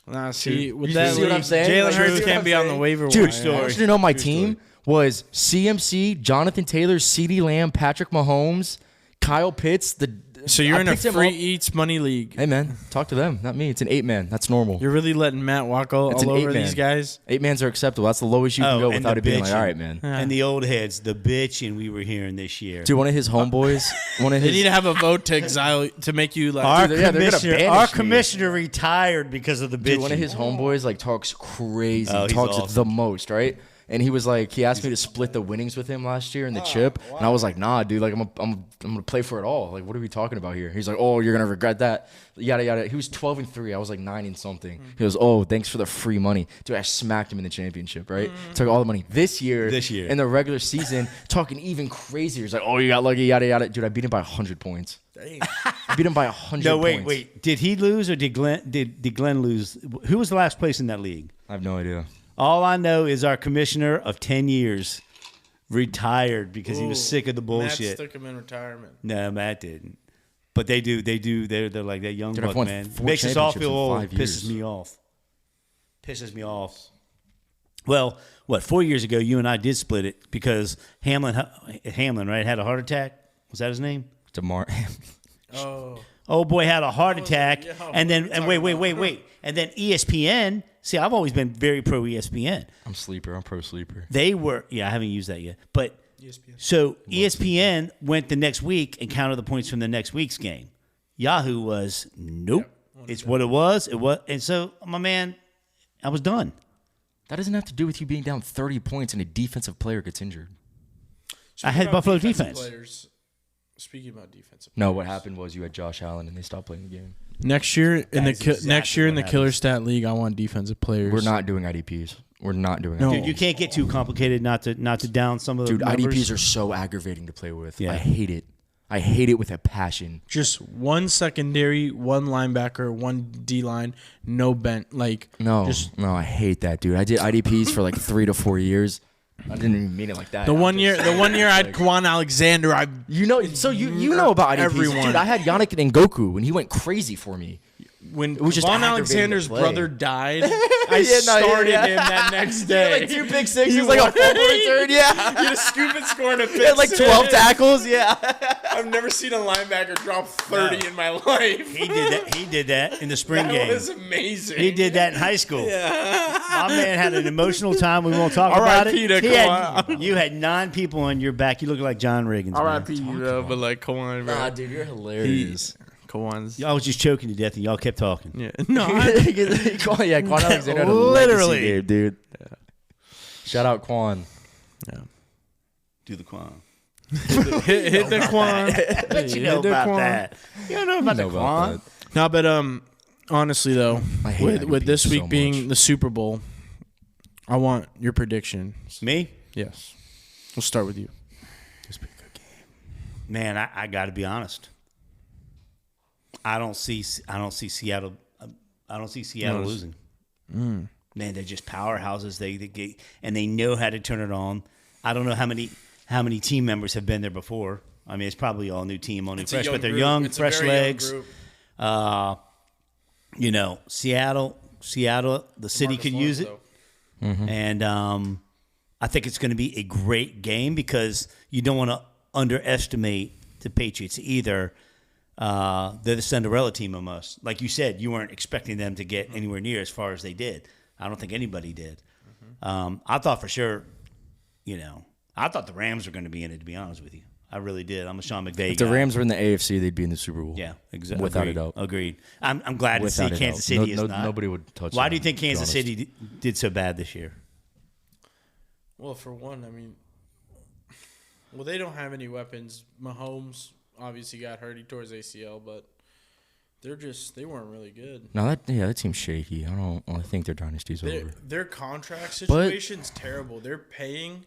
Speaker 3: Nah, see, with
Speaker 2: You
Speaker 3: that
Speaker 2: see what I'm
Speaker 3: league,
Speaker 2: saying?
Speaker 3: Jalen
Speaker 2: Like,
Speaker 3: Hurts
Speaker 2: you see what
Speaker 3: can't
Speaker 2: I'm
Speaker 3: be on the
Speaker 2: saying?
Speaker 3: waiver
Speaker 2: Dude,
Speaker 3: wire.
Speaker 2: I want you to know my team was CMC, Jonathan Taylor, CeeDee Lamb, Patrick Mahomes, Kyle Pitts, the
Speaker 3: So you're
Speaker 2: I
Speaker 3: in a
Speaker 2: picked him
Speaker 3: free
Speaker 2: up.
Speaker 3: eats money league.
Speaker 2: Hey man, talk to them, not me. It's an 8-man. That's normal.
Speaker 3: You're really letting Matt walk
Speaker 2: It's an
Speaker 3: all over
Speaker 2: 8-man.
Speaker 3: these guys.
Speaker 2: 8-mans are acceptable. That's the lowest you can go
Speaker 1: and
Speaker 2: without
Speaker 1: the
Speaker 2: it being like,
Speaker 1: bitching.
Speaker 2: all right, man.
Speaker 3: Yeah.
Speaker 1: And the old heads, the bitching we were hearing this year.
Speaker 2: Dude, one of his homeboys, one of
Speaker 3: They need
Speaker 2: his
Speaker 3: to have a vote to exile to make you like.
Speaker 1: Our
Speaker 2: Dude, yeah, they're gonna
Speaker 1: commissioner,
Speaker 2: banish
Speaker 1: our
Speaker 2: me.
Speaker 1: commissioner retired because of the bitching.
Speaker 2: Dude, one of his homeboys like talks crazy,
Speaker 1: Oh, he's
Speaker 2: talks
Speaker 1: awesome.
Speaker 2: the most, right? And he was like, he asked me to split the winnings with him last year in the chip, and I was like, nah, dude, like I'm gonna play for it all. Like, what are we talking about here? He's like, oh, you're gonna regret that, yada yada. He was 12-3, I was like 9 and something. He goes, oh, thanks for the free money, dude. I smacked him in the championship, right? Took all the money. This year in the regular season, talking even crazier. He's like, oh, you got lucky, yada yada. Dude, I beat him by 100 points. I beat him by 100.
Speaker 1: No,
Speaker 2: points.
Speaker 1: wait. Did he lose or did Glenn lose? Who was the last place in that league?
Speaker 2: I have no idea.
Speaker 1: All I know is our commissioner of 10 years retired because he was sick of the
Speaker 3: Matt
Speaker 1: bullshit.
Speaker 3: stuck him in retirement.
Speaker 1: No, Matt didn't. But they do. They're like that young
Speaker 2: Dude,
Speaker 1: buck,
Speaker 2: I've won
Speaker 1: man.
Speaker 2: 4
Speaker 1: Makes us all
Speaker 2: championships
Speaker 1: feel
Speaker 2: in
Speaker 1: old.
Speaker 2: 5
Speaker 1: Pisses
Speaker 2: years.
Speaker 1: me off. Well, 4 years ago, you and I did split it because Hamlin, right, had a heart attack. Was that his name?
Speaker 2: DeMar.
Speaker 3: Oh,
Speaker 1: Oh boy, had a heart attack,
Speaker 3: yeah,
Speaker 1: and then wait, and then ESPN. See, I've always been very pro ESPN.
Speaker 2: I'm sleeper. I'm pro sleeper.
Speaker 1: They were, I haven't used that yet, but
Speaker 3: ESPN.
Speaker 1: so ESPN went the next week and counted the points from the next week's game. Yahoo was nope. It's what it was. And so my man, I was done.
Speaker 2: That doesn't have to do with you being down 30 points and a defensive player gets injured.
Speaker 1: I had Buffalo defense.
Speaker 3: Players, speaking about defensive.
Speaker 2: No, what happened was you had Josh Allen and they stopped playing the game.
Speaker 3: Next year in the
Speaker 1: That is exactly
Speaker 3: next year in
Speaker 1: what
Speaker 3: the Killer
Speaker 1: happens.
Speaker 3: Stat League, I want defensive players.
Speaker 2: We're not doing IDPs. We're not doing
Speaker 3: No.
Speaker 2: IDPs.
Speaker 1: Dude, you can't get too complicated not to down some of the
Speaker 2: Dude,
Speaker 1: numbers.
Speaker 2: IDPs are so aggravating to play with.
Speaker 1: Yeah.
Speaker 2: I hate it. I hate it with a passion.
Speaker 3: Just one secondary, one linebacker, one D line, no bent. Like
Speaker 2: No,
Speaker 3: just
Speaker 2: no, I hate that, dude. I did IDPs for like 3 to 4 years. I didn't even mean it like that.
Speaker 3: the one year I had Kwan Alexander.
Speaker 2: You know, so you know about IDPs.
Speaker 3: Everyone.
Speaker 2: Dude, I had Yannick Ngoku and he went crazy for me.
Speaker 3: When
Speaker 2: was just
Speaker 3: Kwan
Speaker 2: aggravating to
Speaker 3: Alexander's
Speaker 2: play.
Speaker 3: brother died, I started him that next day.
Speaker 2: Like 2 big sixes, like a fumble return. Yeah.
Speaker 3: He had a scoop and score and a
Speaker 2: He had like 12 tackles. Yeah.
Speaker 3: I've never seen a linebacker drop 30 in my life.
Speaker 1: He did that in the spring
Speaker 3: That
Speaker 1: game.
Speaker 3: was amazing.
Speaker 1: He did that in high school. My man had an emotional time. We won't talk about it.
Speaker 3: R.I.P. to
Speaker 1: You had 9 people on your back. You look like John Reagan's.
Speaker 3: R.I.P. but like Kwan, bro.
Speaker 2: Nah, dude, you're hilarious.
Speaker 3: Kwan's.
Speaker 1: Y'all was just choking to death, and y'all kept talking.
Speaker 3: Yeah. No,
Speaker 2: Yeah, Quan Alexander had a
Speaker 1: Literally.
Speaker 2: legacy game, dude. Yeah. Shout out Quan.
Speaker 1: Do the Quan.
Speaker 3: hit the Kwan.
Speaker 1: But you know about that. You don't know about the Quan.
Speaker 3: No, but honestly though,
Speaker 2: I hate
Speaker 3: with this
Speaker 2: IDPs
Speaker 3: week
Speaker 2: so
Speaker 3: being
Speaker 2: much.
Speaker 3: the Super Bowl, I want your prediction.
Speaker 1: Me?
Speaker 3: Yes, we'll start with you.
Speaker 1: This be a good game. Man, I got to be honest. I don't see Seattle. I don't see Seattle losing. Man, they're just powerhouses. They know how to turn it on. I don't know how many team members have been there before. I mean, it's probably all new team, all new fresh, but they're young, fresh legs. You know, Seattle, the city could use it, and I think it's going to be a great game because you don't want to underestimate the Patriots either. They're the Cinderella team almost. Like you said, you weren't expecting them to get anywhere near as far as they did. I don't think anybody did. I thought for sure, I thought the Rams were going to be in it, to be honest with you. I really did. I'm a Sean McVay
Speaker 2: If
Speaker 1: guy.
Speaker 2: the Rams were in the AFC, they'd be in the Super Bowl.
Speaker 1: Yeah, exactly.
Speaker 2: Without a doubt.
Speaker 1: Agreed. I'm glad to see
Speaker 2: Without a
Speaker 1: Kansas
Speaker 2: doubt.
Speaker 1: City is not.
Speaker 2: Nobody would touch
Speaker 1: Why
Speaker 2: them,
Speaker 1: do you think
Speaker 2: to be
Speaker 1: Kansas
Speaker 2: honest.
Speaker 1: City did so bad this year?
Speaker 3: Well, for one, I mean, they don't have any weapons. Mahomes obviously got hurt. He tore his ACL, but they weren't really good.
Speaker 2: No, that seems shaky. I think their dynasty's over.
Speaker 3: Their contract situation's terrible. They're paying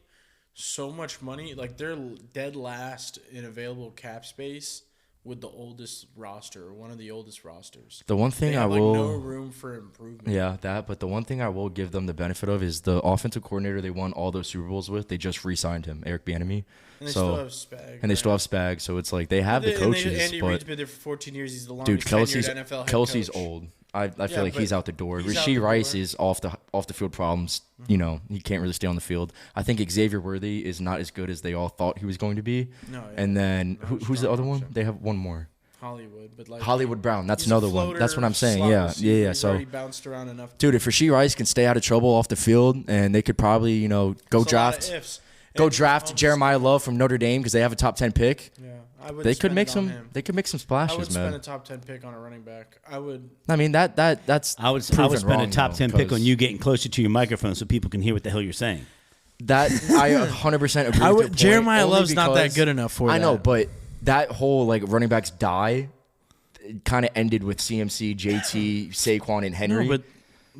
Speaker 3: so much money. Like, they're dead last in available cap space with the oldest roster, or one of the oldest rosters.
Speaker 2: The one thing
Speaker 3: They
Speaker 2: I
Speaker 3: have,
Speaker 2: will,
Speaker 3: no room for improvement.
Speaker 2: yeah, but the one thing I will give them the benefit of is the offensive coordinator they won all those Super Bowls with. They just re-signed him, Eric Bieniemy.
Speaker 3: And they still have Spag.
Speaker 2: And they still have Spag, so it's like they have the coaches.
Speaker 3: Andy
Speaker 2: but
Speaker 3: Reid's been there for 14 years. He's the
Speaker 2: dude,
Speaker 3: longest tenured NFL head
Speaker 2: Kelsey's
Speaker 3: coach.
Speaker 2: old. I feel like
Speaker 3: but
Speaker 2: he's out the door.
Speaker 3: he's out
Speaker 2: Rashee
Speaker 3: the
Speaker 2: Rice
Speaker 3: door.
Speaker 2: is off the field problems. You know, he can't really stay on the field. I think Xavier Worthy is not as good as they all thought he was going to be.
Speaker 3: No, yeah.
Speaker 2: And then
Speaker 3: No,
Speaker 2: who's the
Speaker 3: strong
Speaker 2: other one?
Speaker 3: option.
Speaker 2: They have one more.
Speaker 3: Hollywood, but like
Speaker 2: Hollywood Brown. That's
Speaker 3: he's a
Speaker 2: another one.
Speaker 3: floater
Speaker 2: That's what I'm saying.
Speaker 3: slot
Speaker 2: Yeah.
Speaker 3: receiver.
Speaker 2: Yeah.
Speaker 3: He's
Speaker 2: So,
Speaker 3: already bounced around enough.
Speaker 2: dude, if Rashee Rice can stay out of trouble off the field, and they could probably, you know, go
Speaker 3: There's a lot of
Speaker 2: draft,
Speaker 3: ifs.
Speaker 2: go
Speaker 3: And
Speaker 2: draft
Speaker 3: obviously-
Speaker 2: Jeremiah Love from Notre Dame because they have a top 10 pick.
Speaker 3: Yeah, I would.
Speaker 2: They could make
Speaker 3: some.
Speaker 2: some. They could make some
Speaker 3: I
Speaker 2: splashes,
Speaker 3: would spend a
Speaker 2: man.
Speaker 3: top 10 pick on a running back. I would.
Speaker 2: I mean that's.
Speaker 1: I would
Speaker 2: proven
Speaker 1: spend a
Speaker 2: wrong,
Speaker 1: top
Speaker 2: though,
Speaker 1: 10 pick
Speaker 2: 'cause
Speaker 1: on you getting closer to your microphone so people can hear what the hell you're saying.
Speaker 2: That I 100% agree.
Speaker 3: I
Speaker 2: with
Speaker 3: would.
Speaker 2: your point,
Speaker 3: Jeremiah
Speaker 2: only
Speaker 3: Love's not that
Speaker 2: because-
Speaker 3: good enough for
Speaker 2: I
Speaker 3: that.
Speaker 2: know, but that whole like running backs die kind of ended with CMC, JT, Saquon, and Henry.
Speaker 3: No, but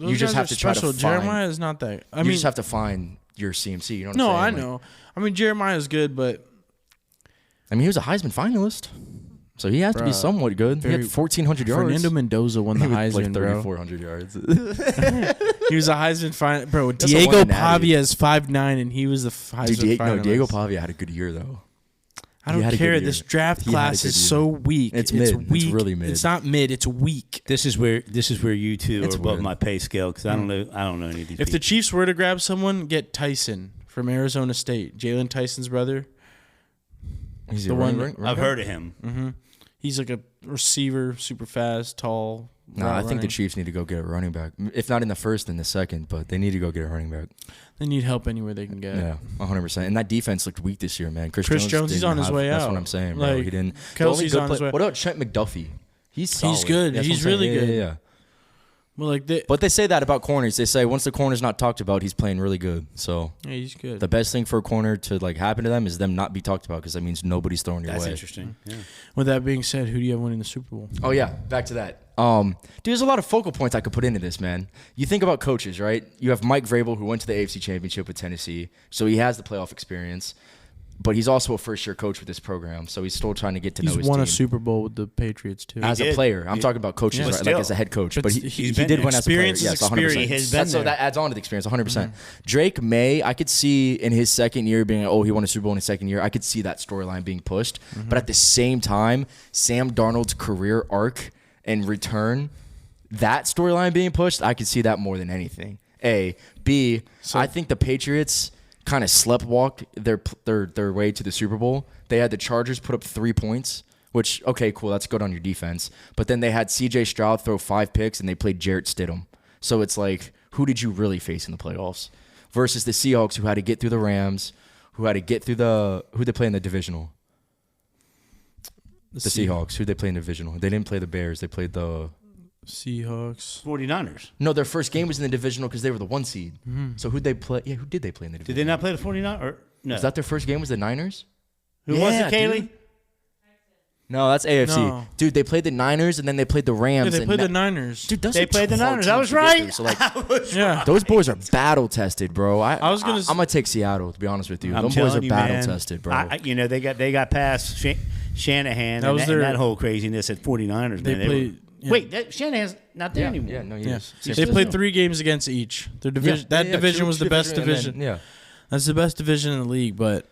Speaker 2: you just have to try to find.
Speaker 3: Jeremiah is not that. I
Speaker 2: You
Speaker 3: mean,
Speaker 2: just have to find your CMC. You know what
Speaker 3: no,
Speaker 2: I'm
Speaker 3: I
Speaker 2: saying? Like,
Speaker 3: know. I mean, Jeremiah is good, but
Speaker 2: I mean, he was a Heisman finalist, so he has to be
Speaker 3: Bruh,
Speaker 2: somewhat good. He had 1,400 yards.
Speaker 3: Fernando Mendoza won the
Speaker 2: He was,
Speaker 3: Heisman,
Speaker 2: like
Speaker 3: bro.
Speaker 2: 3,400 yards.
Speaker 3: He was a Heisman finalist, bro.
Speaker 2: That's a one
Speaker 3: Diego
Speaker 2: in natty.
Speaker 3: Pavia is 5'9", and he was the Heisman finalist.
Speaker 2: Diego Pavia had a good year though.
Speaker 3: I
Speaker 2: He
Speaker 3: don't
Speaker 2: had a good
Speaker 3: care.
Speaker 2: year.
Speaker 3: This draft
Speaker 2: He had a
Speaker 3: class
Speaker 2: good
Speaker 3: is
Speaker 2: year.
Speaker 3: so weak.
Speaker 2: It's mid. It's
Speaker 3: weak.
Speaker 2: really mid.
Speaker 3: It's not mid. It's weak.
Speaker 1: This is where you two
Speaker 2: It's
Speaker 1: are above
Speaker 2: weird.
Speaker 1: my pay scale because I don't know any of these.
Speaker 3: If the Chiefs were to grab someone, get Tyson from Arizona State, Jalen Tyson's brother.
Speaker 2: He's
Speaker 3: The
Speaker 2: a
Speaker 3: one-
Speaker 2: running
Speaker 1: I've heard of him.
Speaker 3: He's like a receiver, super fast, tall.
Speaker 2: No, I think the Chiefs need to go get a running back. If not in the first, in the second, but they need to go get a running back.
Speaker 3: They need help anywhere they can get.
Speaker 2: Yeah, 100%. And that defense looked weak this year, man. Chris
Speaker 3: Jones, he's
Speaker 2: didn't
Speaker 3: on his
Speaker 2: have-
Speaker 3: way
Speaker 2: That's
Speaker 3: out.
Speaker 2: what I'm saying, bro.
Speaker 3: Like,
Speaker 2: He didn't. the
Speaker 3: Kelsey's
Speaker 2: only good
Speaker 3: on his way.
Speaker 2: What about Trent McDuffie? He's solid.
Speaker 3: good.
Speaker 2: That's what
Speaker 3: He's
Speaker 2: I'm saying.
Speaker 3: really
Speaker 2: Yeah,
Speaker 3: good.
Speaker 2: yeah, yeah.
Speaker 3: Well, like they,
Speaker 2: But they say that about corners. They say once the corner's not talked about, he's playing really good. So
Speaker 3: yeah, he's good.
Speaker 2: the best thing for a corner to like happen to them is them not be talked about because that means nobody's throwing your
Speaker 1: That's
Speaker 2: way.
Speaker 1: interesting. Yeah.
Speaker 3: With that being said, who do you have winning the Super Bowl?
Speaker 2: Oh yeah, back to that. Dude, there's a lot of focal points I could put into this, man. You think about coaches, right? You have Mike Vrabel, who went to the AFC Championship with Tennessee, so he has the playoff experience. But he's also a first-year coach with this program, so he's still trying to get to know
Speaker 3: He's
Speaker 2: his
Speaker 3: won
Speaker 2: team.
Speaker 3: a Super Bowl with the Patriots too.
Speaker 2: As a
Speaker 1: did.
Speaker 2: player, I'm talking about coaches,
Speaker 1: Yeah.
Speaker 2: right?
Speaker 1: But
Speaker 2: like
Speaker 1: still.
Speaker 2: as a head coach.
Speaker 3: But
Speaker 2: But
Speaker 3: he's
Speaker 2: he
Speaker 1: been
Speaker 2: did
Speaker 1: there.
Speaker 2: win as a player.
Speaker 3: Experience is
Speaker 2: Yes, 100%.
Speaker 3: experience.
Speaker 1: He has been
Speaker 2: So
Speaker 1: there.
Speaker 2: that adds on to the experience, 100%. Drake May, I could see in his second year being, oh, he won a Super Bowl in his second year. I could see that storyline being pushed. But at the same time, Sam Darnold's career arc and return, that storyline being pushed, I could see that more than anything. A. B, I think the Patriots kind of sleptwalked their way to the Super Bowl. They had the Chargers put up 3 points, which, okay, cool, that's good on your defense. But then they had C.J. Stroud throw 5 picks, and they played Jarrett Stidham. So it's like, who did you really face in the playoffs? Versus the Seahawks, who had to get through the Rams, who had to get through who they play in the divisional? The Seahawks. Who they play in the divisional? They didn't play the Bears. They played the...
Speaker 3: Seahawks.
Speaker 1: 49ers.
Speaker 2: No, their first game was in the divisional because they were the 1 seed. So who'd they play? Yeah, who did they play in the
Speaker 1: Did
Speaker 2: divisional?
Speaker 1: they not play the 49ers? Or, no.
Speaker 2: Was that their first game was the Niners?
Speaker 1: Who was it,
Speaker 2: Yeah,
Speaker 1: Kaylee?
Speaker 2: dude. No, that's AFC.
Speaker 3: No.
Speaker 2: Dude, they played the Niners and then they played the Rams.
Speaker 3: Yeah, they
Speaker 2: and
Speaker 3: played the
Speaker 2: that-
Speaker 3: Niners.
Speaker 2: Dude, those
Speaker 1: They
Speaker 2: are
Speaker 1: played the
Speaker 2: hard
Speaker 1: Niners. I
Speaker 2: teams
Speaker 1: was
Speaker 2: to get
Speaker 1: right.
Speaker 2: through. So like,
Speaker 3: yeah.
Speaker 2: those boys are battle tested, bro.
Speaker 3: I was gonna
Speaker 2: I'm gonna take Seattle to be honest with you.
Speaker 1: I'm
Speaker 2: Those boys
Speaker 1: telling
Speaker 2: are
Speaker 1: you,
Speaker 2: battle
Speaker 1: man,
Speaker 2: tested, bro.
Speaker 1: they got past Shanahan
Speaker 3: That
Speaker 1: and,
Speaker 3: was
Speaker 1: and
Speaker 3: their-
Speaker 1: that whole craziness at 49ers.
Speaker 3: They
Speaker 1: man.
Speaker 3: played. yeah.
Speaker 1: Wait, Shanahan's not there
Speaker 2: yeah,
Speaker 1: anymore.
Speaker 2: yeah, no, he
Speaker 3: Yeah.
Speaker 2: is.
Speaker 3: They played 3 games against each. Their division.
Speaker 2: Yeah,
Speaker 3: that
Speaker 2: yeah,
Speaker 3: division
Speaker 2: two
Speaker 3: was the best
Speaker 2: and then-
Speaker 3: division.
Speaker 2: yeah.
Speaker 3: That's the best division in the league. But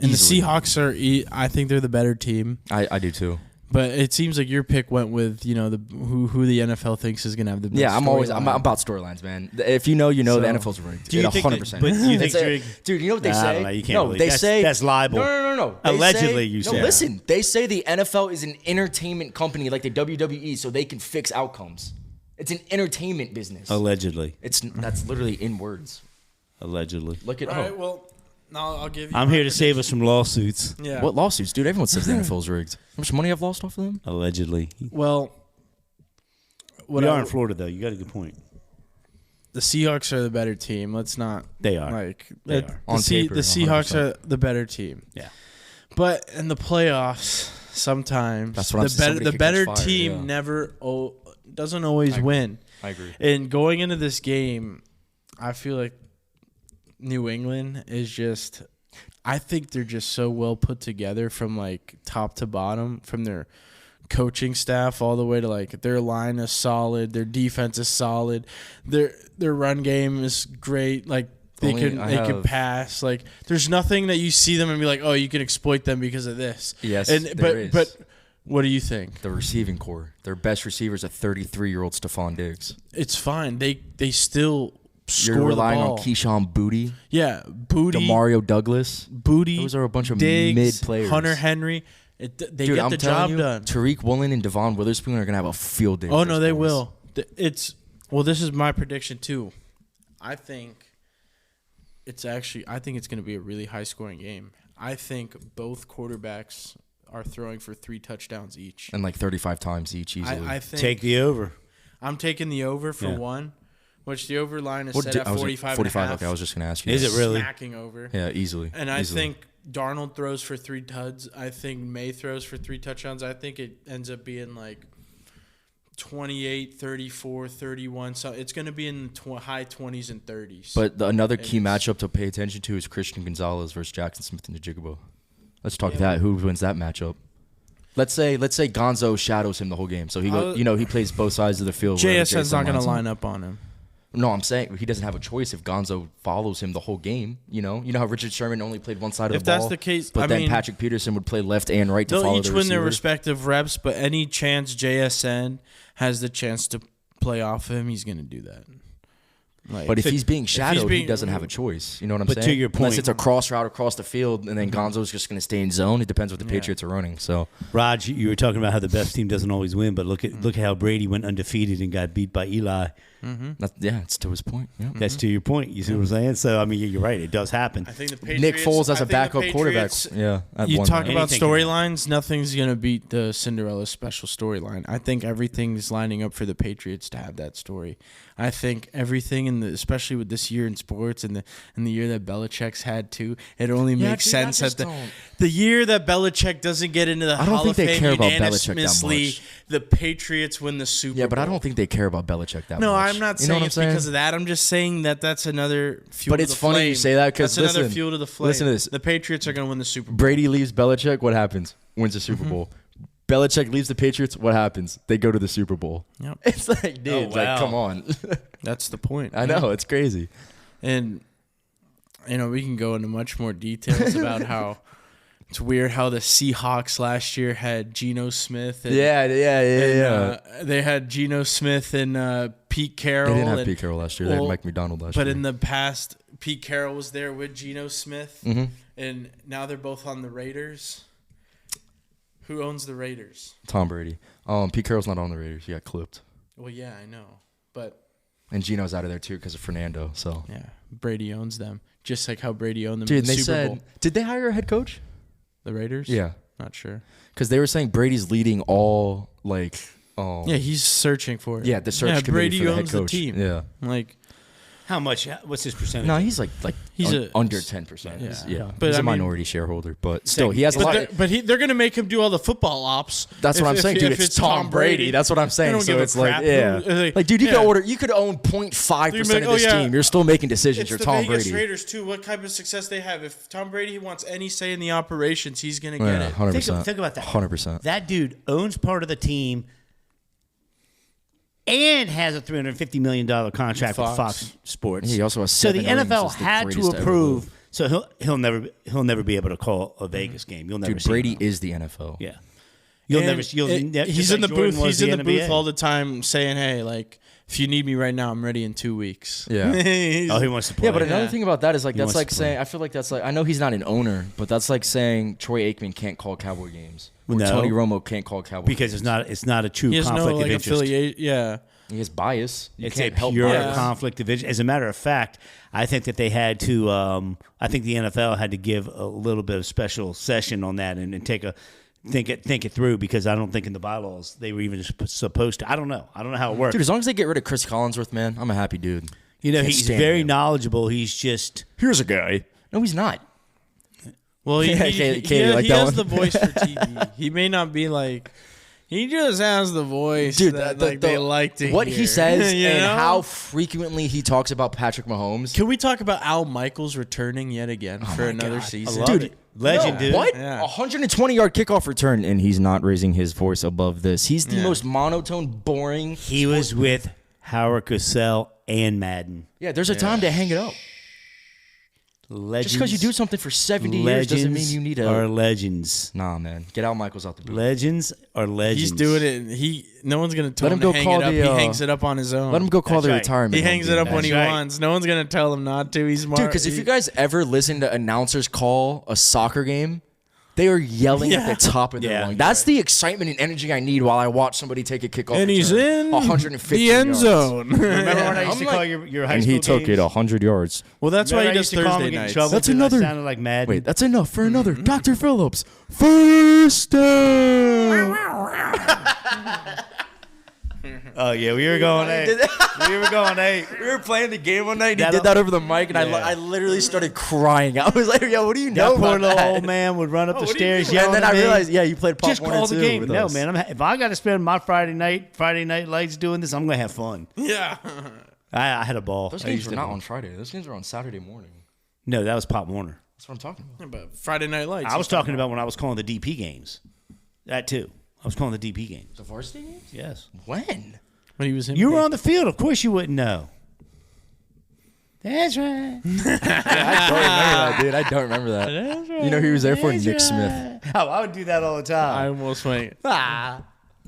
Speaker 3: and
Speaker 2: Easily.
Speaker 3: the Seahawks are. I think they're the better team.
Speaker 2: I do too.
Speaker 3: But it seems like your pick went with who the NFL thinks is gonna have the best.
Speaker 2: Yeah, I'm
Speaker 3: storyline.
Speaker 2: about storylines, man. If you know, you know.
Speaker 3: So-
Speaker 2: the NFL's rigged.
Speaker 1: Do you
Speaker 2: It
Speaker 1: think
Speaker 2: 100%.
Speaker 1: that- but you think
Speaker 2: They say-
Speaker 1: Drake-
Speaker 2: dude, you know what they
Speaker 1: I
Speaker 2: say?
Speaker 1: don't know, you can't
Speaker 2: no,
Speaker 1: believe-
Speaker 2: they
Speaker 1: that's-
Speaker 2: say
Speaker 1: that's libel.
Speaker 2: No. They
Speaker 1: Allegedly, you
Speaker 2: no,
Speaker 1: said.
Speaker 2: listen. They say the NFL is an entertainment company like the WWE, so they can fix outcomes. It's an entertainment business.
Speaker 1: Allegedly.
Speaker 2: That's literally in words.
Speaker 1: Allegedly.
Speaker 2: Look at
Speaker 3: All right. Well, now I'll give you.
Speaker 1: I'm
Speaker 3: my
Speaker 1: here to save us from lawsuits.
Speaker 3: Yeah.
Speaker 2: what lawsuits, dude? Everyone says the NFL's rigged. How much money I've lost off of them?
Speaker 1: Allegedly.
Speaker 3: Well,
Speaker 1: We are in Florida, though. You got a good point.
Speaker 3: the Seahawks are the better team. Let's not
Speaker 1: They are.
Speaker 3: like
Speaker 1: They
Speaker 3: that-
Speaker 1: are.
Speaker 3: the,
Speaker 2: On paper,
Speaker 3: the Seahawks
Speaker 2: 100%.
Speaker 3: are the better team.
Speaker 1: Yeah.
Speaker 3: But in the playoffs, sometimes
Speaker 2: That's what I'm
Speaker 3: the
Speaker 2: saying.
Speaker 3: better
Speaker 2: Somebody
Speaker 3: the
Speaker 2: could
Speaker 3: better
Speaker 2: catch fire,
Speaker 3: team
Speaker 2: yeah.
Speaker 3: never doesn't always win.
Speaker 2: I agree.
Speaker 3: And going into this game, I feel like New England is just. I think they're just so well put together from like top to bottom, from their coaching staff all the way to like their line is solid, their defense is solid, their run game is great. Like they
Speaker 2: Only
Speaker 3: can
Speaker 2: I
Speaker 3: they can
Speaker 2: have-
Speaker 3: pass. Like there's nothing that you see them and be like, oh, you can exploit them because of this.
Speaker 2: Yes,
Speaker 3: And
Speaker 2: there is.
Speaker 3: but what do you think?
Speaker 2: The receiving core. Their best receivers are 33-year-old Stephon Diggs.
Speaker 3: It's fine. They still score
Speaker 2: You're relying
Speaker 3: the
Speaker 2: on
Speaker 3: ball.
Speaker 2: Keyshawn Booty,
Speaker 3: Yeah, Booty,
Speaker 2: Demario Douglas.
Speaker 3: Booty.
Speaker 2: Those are a bunch of
Speaker 3: Diggs,
Speaker 2: mid players.
Speaker 3: Hunter Henry, They
Speaker 2: Dude,
Speaker 3: get
Speaker 2: I'm
Speaker 3: the
Speaker 2: telling
Speaker 3: job
Speaker 2: you,
Speaker 3: done.
Speaker 2: Tariq Woolen and Devon Witherspoon are gonna have a field day.
Speaker 3: Oh
Speaker 2: with
Speaker 3: no,
Speaker 2: those
Speaker 3: they
Speaker 2: boys.
Speaker 3: will. This is my prediction too. I think it's going to be a really high scoring game. I think both quarterbacks are throwing for 3 touchdowns each.
Speaker 2: And like 35 times each easily.
Speaker 3: I think
Speaker 1: Take the over.
Speaker 3: I'm taking the over for one, which the over line is set at
Speaker 2: I was
Speaker 3: 45
Speaker 2: 45.
Speaker 3: and a half.
Speaker 2: Okay, I was just gonna ask you.
Speaker 1: Is
Speaker 2: that.
Speaker 1: it really?
Speaker 3: Smacking over.
Speaker 2: Yeah, easily.
Speaker 3: And I
Speaker 2: Easily.
Speaker 3: think Darnold throws for 3 tuds. I think May throws for 3 touchdowns. I think it ends up being like 28, 34, 31. So it's going to be in the high 20s and 30s.
Speaker 2: But another key matchup to pay attention to is Christian Gonzalez versus Jackson Smith and Njigabo. Let's talk that. Who wins that matchup? Let's say Gonzo shadows him the whole game, so he plays both sides of the field.
Speaker 3: JSN's not going to line up on him.
Speaker 2: No, I'm saying he doesn't have a choice if Gonzo follows him the whole game. You know how Richard Sherman only played one side of the ball.
Speaker 3: If that's the case,
Speaker 2: but then Patrick Peterson would play left and right to follow the receiver.
Speaker 3: They'll each win their respective reps, but any chance JSN has the chance to play off him, he's going to do that.
Speaker 2: But if he's being shadowed, he doesn't have a choice. You know what I'm saying?
Speaker 1: But to your point,
Speaker 2: unless it's a cross route across the field, and then Gonzo's just going to stay in zone. It depends what the Patriots are running. So,
Speaker 1: Raj, you were talking about how the best team doesn't always win, but look at how Brady went undefeated and got beat by Eli.
Speaker 2: It's to his point. Yeah.
Speaker 1: That's to your point. You see what I'm saying? So I mean, you're right. It does happen.
Speaker 3: I think the Patriots,
Speaker 2: Nick Foles as a backup quarterback. Yeah.
Speaker 3: You talk about storylines. Nothing's gonna beat the Cinderella special storyline. I think everything's lining up for the Patriots to have that story. I think everything especially with this year in sports and the year that Belichick's had too, it only makes sense that the year that Belichick doesn't get into the Hall of Fame unanimously, the Patriots win the Super Bowl.
Speaker 2: Yeah, but I don't think they care about Belichick that much.
Speaker 3: No, I'm not saying it's because of that. I'm just saying that's another fuel
Speaker 2: but
Speaker 3: to
Speaker 2: it's
Speaker 3: the
Speaker 2: funny
Speaker 3: flame.
Speaker 2: you say that because
Speaker 3: that's another fuel to the flame.
Speaker 2: Listen to this.
Speaker 3: The Patriots are going to win the Super Bowl.
Speaker 2: Brady leaves Belichick. What happens? Wins the Super Bowl. Belichick leaves the Patriots. What happens? They go to the Super Bowl.
Speaker 3: Yep.
Speaker 2: It's like, dude, it's like, come on.
Speaker 3: That's the point.
Speaker 2: I know. It's crazy.
Speaker 3: And, we can go into much more details about how it's weird how the Seahawks last year had Geno Smith. And, they had Geno Smith and Pete Carroll.
Speaker 2: They didn't have Pete Carroll last year. They had Mike McDonald last year.
Speaker 3: But in the past, Pete Carroll was there with Geno Smith. And now they're both on the Raiders. Who owns the Raiders?
Speaker 2: Tom Brady. Pete Carroll's not on the Raiders. He got clipped.
Speaker 3: Well, yeah, I know.
Speaker 2: And Geno's out of there, too, because of Fernando. So
Speaker 3: yeah, Brady owns them. Just like how Brady owned them
Speaker 2: Dude,
Speaker 3: in the Super Bowl.
Speaker 2: Did they hire a head coach?
Speaker 3: The Raiders?
Speaker 2: Yeah.
Speaker 3: Not sure.
Speaker 2: Because they were saying Brady's leading all,
Speaker 3: yeah, he's searching for it.
Speaker 2: Yeah, the search committee
Speaker 3: Brady
Speaker 2: for the head
Speaker 3: owns
Speaker 2: coach.
Speaker 3: the team.
Speaker 2: Yeah.
Speaker 1: How much? What's his percentage?
Speaker 2: No, he's
Speaker 3: he's
Speaker 2: under 10%.
Speaker 3: Yeah.
Speaker 2: But he's a minority shareholder, but still, he has a lot.
Speaker 3: But they're going to make him do all the football ops.
Speaker 2: That's what I'm saying, dude. It's Tom Brady. That's what I'm saying. So it's like, dude, you could own 0.5% of this team. You're still making decisions. You're Tom Brady.
Speaker 3: It's the Vegas Raiders too. What type of success they have? If Tom Brady wants any say in the operations, he's going to get it.
Speaker 2: 100%.
Speaker 1: Think about that.
Speaker 2: 100%.
Speaker 1: That dude owns part of the team and has a $350 million contract with Fox Sports.
Speaker 2: He also has
Speaker 1: so the
Speaker 2: 7 rings
Speaker 1: NFL
Speaker 2: as the
Speaker 1: had to
Speaker 2: greatest to ever
Speaker 1: approve.
Speaker 2: live.
Speaker 1: So he'll never be able to call a Vegas game. You'll never.
Speaker 2: Dude,
Speaker 1: see
Speaker 2: Brady
Speaker 1: him.
Speaker 2: is the NFL.
Speaker 1: Yeah.
Speaker 3: He's in the booth. He's in the booth all the time saying, "Hey, if you need me right now, I'm ready in 2 weeks."
Speaker 2: Yeah.
Speaker 1: He wants to play.
Speaker 2: Yeah, but another thing about that is that's like
Speaker 1: to
Speaker 2: saying I feel like that's like I know he's not an owner, but that's like saying Troy Aikman can't call Cowboy games. Or
Speaker 1: No.
Speaker 2: Tony Romo can't call Cowboy
Speaker 1: because
Speaker 2: games.
Speaker 1: it's not a true
Speaker 3: He has
Speaker 1: conflict
Speaker 3: no
Speaker 1: of interest.
Speaker 3: affiliate. Yeah.
Speaker 2: He has bias. You
Speaker 1: It's
Speaker 2: can't
Speaker 1: a
Speaker 2: help
Speaker 1: pure
Speaker 2: bias.
Speaker 1: conflict of interest. As a matter of fact, I think that they had to. I think the NFL had to give a little bit of special session on that and think it through, because I don't think in the bylaws they were even supposed to. I don't know how it works.
Speaker 2: Dude, as long as they get rid of Chris Collinsworth, man, I'm a happy dude.
Speaker 1: He's very knowledgeable. He's just
Speaker 2: here's a guy. No, he's not.
Speaker 3: Well, he
Speaker 2: Katie,
Speaker 3: has the voice for TV. He may not be like. He just has the voice, dude. They like to
Speaker 2: what
Speaker 3: hear.
Speaker 2: he says
Speaker 3: You
Speaker 2: and
Speaker 3: know?
Speaker 2: how frequently he talks about Patrick Mahomes.
Speaker 3: Can we talk about Al Michaels returning yet again for another season?
Speaker 1: dude. Legend, dude.
Speaker 2: What?
Speaker 3: Yeah.
Speaker 2: 120-yard kickoff return, and he's not raising his voice above this. He's the most monotone, boring.
Speaker 1: He was with Howard Cosell and Madden.
Speaker 2: Yeah, there's a time to hang it up.
Speaker 1: Legends.
Speaker 2: Just because you do something for 70 years doesn't mean you need
Speaker 1: are legends.
Speaker 2: Nah, man. Get Al Michaels out the booth.
Speaker 1: Legends are legends.
Speaker 3: He's doing it. No one's gonna tell
Speaker 2: Let
Speaker 3: him
Speaker 2: him
Speaker 3: to
Speaker 2: go
Speaker 3: hang
Speaker 2: call
Speaker 3: it up.
Speaker 2: the,
Speaker 3: He hangs it up on his own.
Speaker 2: Let him go call
Speaker 1: That's
Speaker 2: the
Speaker 1: right.
Speaker 2: retirement.
Speaker 3: He hangs it up when he
Speaker 1: right.
Speaker 3: wants. No one's gonna tell him not to. He's smart.
Speaker 2: Dude, because if you guys ever listen to announcers call a soccer game, They are yelling at the top of their
Speaker 1: Yeah.
Speaker 2: lungs. That's the excitement and energy I need while I watch somebody take a kickoff.
Speaker 3: And he's in
Speaker 2: 150
Speaker 3: the end
Speaker 2: yards.
Speaker 3: zone.
Speaker 1: Remember when I used
Speaker 2: I'm
Speaker 1: to
Speaker 2: like-
Speaker 1: call your high
Speaker 2: And
Speaker 1: school
Speaker 2: he took
Speaker 1: games?
Speaker 2: it 100 yards.
Speaker 3: Well, that's why
Speaker 1: Remember
Speaker 3: he
Speaker 1: I
Speaker 3: does
Speaker 1: used to call him
Speaker 3: Thursday
Speaker 1: and get in
Speaker 3: nights.
Speaker 1: trouble
Speaker 2: That's
Speaker 1: because I
Speaker 2: another-
Speaker 1: sounded like Madden.
Speaker 2: Wait, that's enough for another. Dr. Phillips, first down.
Speaker 1: Oh yeah, we were going eight. We were going eight.
Speaker 2: We were playing the game one night, and he
Speaker 1: That'll-
Speaker 2: did that over the mic, and
Speaker 1: Yeah.
Speaker 2: I literally started crying. I was like, yo, what do you know
Speaker 1: That poor
Speaker 2: about
Speaker 1: little
Speaker 2: that?
Speaker 1: old man would run up the
Speaker 3: what do you
Speaker 1: stairs
Speaker 3: mean?
Speaker 1: yelling
Speaker 2: And then
Speaker 1: at
Speaker 2: I
Speaker 1: me.
Speaker 2: realized, yeah, you played Pop
Speaker 1: Just
Speaker 2: Warner
Speaker 1: call the
Speaker 2: too
Speaker 1: game.
Speaker 2: with
Speaker 1: No,
Speaker 2: us.
Speaker 1: man. If I got to spend my Friday night lights doing this, I'm gonna have fun.
Speaker 3: Yeah.
Speaker 1: I had a ball.
Speaker 2: Those
Speaker 1: I
Speaker 2: games
Speaker 1: used
Speaker 2: were
Speaker 1: to-
Speaker 2: not on Friday. Those games were on Saturday morning.
Speaker 1: No, that was Pop Warner.
Speaker 2: That's what I'm talking about.
Speaker 3: But Friday Night Lights.
Speaker 1: I was talking about when I was calling the DP games. That too. I was calling the DP games.
Speaker 2: The varsity games?
Speaker 1: Yes.
Speaker 2: When?
Speaker 3: when he was in.
Speaker 1: You were on the field. Of course you wouldn't know. That's right.
Speaker 2: I don't remember that, dude. I don't remember that.
Speaker 1: That's right.
Speaker 2: You know who he was there for?
Speaker 1: That's
Speaker 2: Nick
Speaker 1: right.
Speaker 2: Smith.
Speaker 1: Oh, I would do that all the
Speaker 3: I
Speaker 1: time.
Speaker 3: almost went.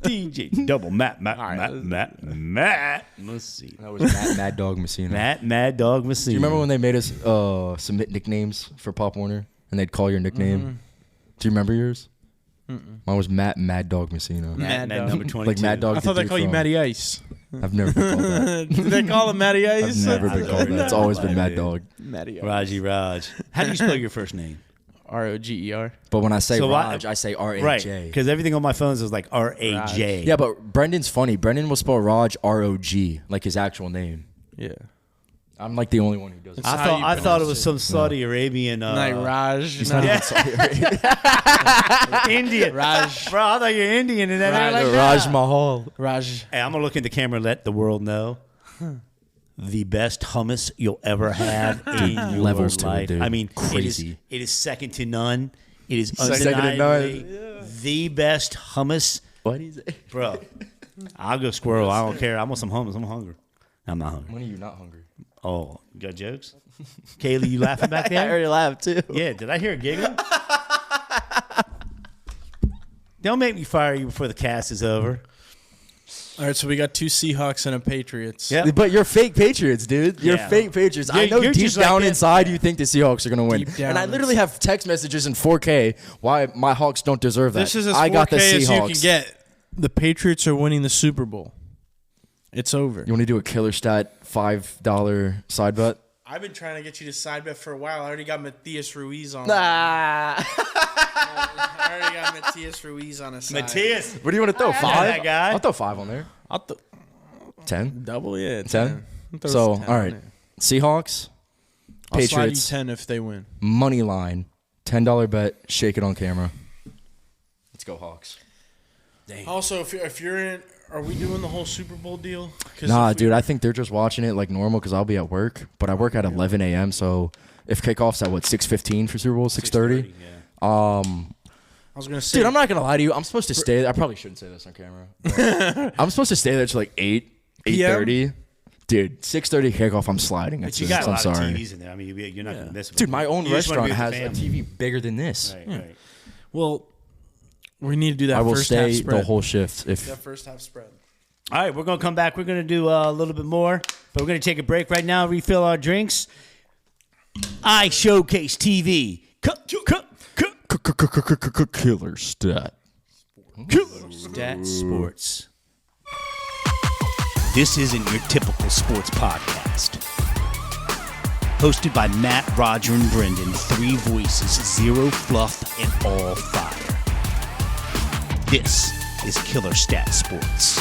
Speaker 1: DJ double Matt.
Speaker 3: right.
Speaker 1: Let's see.
Speaker 2: That was Mad Dog Messina.
Speaker 1: Mad Dog Messina.
Speaker 2: Do you remember when they made us submit nicknames for Pop Warner, and they'd call your nickname? Do you remember yours? Mine was Mad Dog Messina.
Speaker 3: Mad Dog.
Speaker 1: number 22.
Speaker 2: Like Mad Dog.
Speaker 3: I thought
Speaker 2: the
Speaker 3: they
Speaker 2: dude
Speaker 3: called you
Speaker 2: from-
Speaker 3: Matty Ice.
Speaker 2: I've never been called that.
Speaker 3: Did they call him Matty
Speaker 2: I've
Speaker 3: Ice?
Speaker 2: never been called that. It's always been Mad Dog.
Speaker 3: Matty Ice.
Speaker 1: Raji Raj. How do you spell your first name?
Speaker 3: Roger.
Speaker 2: But when I say
Speaker 1: So why-
Speaker 2: Raj, I say R-A-J.
Speaker 1: Right. Because everything on my phones is like R-A-J.
Speaker 2: Yeah, but Brendan's funny. Brendan will spell Raj R-O-G, like his actual name.
Speaker 3: Yeah.
Speaker 2: I'm like the only one who does it.
Speaker 3: how
Speaker 1: I
Speaker 3: you
Speaker 1: thought it
Speaker 3: pronounce
Speaker 1: was
Speaker 3: it.
Speaker 1: some Saudi Arabian.
Speaker 3: Like Raj.
Speaker 2: He's
Speaker 3: no.
Speaker 2: not even Saudi Arabia.
Speaker 1: Indian.
Speaker 3: Raj.
Speaker 1: Bro, I thought you were Indian and that ain't like
Speaker 2: Raj
Speaker 1: that.
Speaker 2: Mahal.
Speaker 3: Raj.
Speaker 1: Hey, I'm going to look in the camera and let the world know. The best hummus you'll ever have in your
Speaker 2: levels to it,
Speaker 1: life.
Speaker 2: dude.
Speaker 1: I mean,
Speaker 2: Crazy.
Speaker 1: It is second to none. It is
Speaker 2: Second to none.
Speaker 1: undeniably the best hummus.
Speaker 2: What is it?
Speaker 1: Bro, I'll go squirrel. I don't care. I want some hummus. I'm hungry. I'm not hungry.
Speaker 2: When are you not hungry?
Speaker 1: Oh, you got jokes? Kaylee, you laughing back
Speaker 2: I
Speaker 1: there?
Speaker 2: already laughed too.
Speaker 1: Yeah, did I hear a giggle? Don't make me fire you before the cast is over.
Speaker 3: All right, so we got 2 Seahawks and a Patriots.
Speaker 1: Yeah.
Speaker 2: But you're fake Patriots, dude. You're
Speaker 1: Yeah.
Speaker 2: fake Patriots. I
Speaker 1: You're-
Speaker 2: know
Speaker 1: you're
Speaker 2: deep
Speaker 1: just like
Speaker 2: down
Speaker 1: that.
Speaker 2: inside you think the Seahawks are going to win.
Speaker 3: Deep down
Speaker 2: And I literally have text messages in 4K why my Hawks don't deserve that.
Speaker 3: This is as
Speaker 2: I
Speaker 3: 4K
Speaker 2: got the
Speaker 3: as you
Speaker 2: Seahawks.
Speaker 3: can get. The Patriots are winning the Super Bowl. It's over.
Speaker 2: You want to do a killer stat $5 side bet?
Speaker 3: I've been trying to get you to side bet for a while. I already got Matthias Ruiz on.
Speaker 2: Ah.
Speaker 3: I already got Matthias Ruiz on a side.
Speaker 1: Matthias.
Speaker 2: What do you want to throw?
Speaker 1: I know
Speaker 2: 5?
Speaker 1: that guy.
Speaker 2: I'll throw 5 on there.
Speaker 3: I'll
Speaker 2: 10?
Speaker 3: double, yeah.
Speaker 2: 10?
Speaker 3: I'll throw
Speaker 2: So,
Speaker 3: 10
Speaker 2: all
Speaker 3: on
Speaker 2: right.
Speaker 3: there.
Speaker 2: Seahawks,
Speaker 3: I'll slide you
Speaker 2: Patriots,
Speaker 3: 10 if they win.
Speaker 2: money line, $10 bet, shake it on camera. Let's go Hawks.
Speaker 3: Also, if you're in, are we doing the whole Super Bowl deal? 'Cause
Speaker 2: Nah,
Speaker 3: if we-
Speaker 2: dude, I think they're just watching it like normal because I'll be at work. But I work at 11 a.m. So if kickoff's at what 6:15 for Super Bowl, 6:30.
Speaker 3: I was gonna say,
Speaker 2: Dude, I'm not gonna lie to you. I'm supposed to stay. I probably shouldn't say this on camera. but I'm supposed to stay there till like 8:30. Dude, 6:30 kickoff. I'm sliding.
Speaker 1: But
Speaker 2: It's
Speaker 1: you
Speaker 2: just,
Speaker 1: got a
Speaker 2: I'm
Speaker 1: lot of
Speaker 2: sorry.
Speaker 1: TVs in there. I mean, you're not going to miss it.
Speaker 2: Dude, my own
Speaker 1: You just wanna
Speaker 2: restaurant
Speaker 1: be
Speaker 2: has
Speaker 1: with
Speaker 2: a
Speaker 1: the
Speaker 2: TV bigger than this.
Speaker 1: family. Right.
Speaker 3: well, we need to do that.
Speaker 2: I will
Speaker 3: first
Speaker 2: stay
Speaker 3: half spread.
Speaker 2: the whole shift. If
Speaker 3: That first half spread.
Speaker 1: All right, we're going to come back. We're going to do a little bit more, but we're going to take a break right now, refill our drinks. iShowcase TV.
Speaker 2: killer stat.
Speaker 1: Stat Sports. This isn't your typical sports podcast. Hosted by Matt, Roger, and Brendan, 3 voices, 0 fluff, and all fire. This is Killer Stat Sports.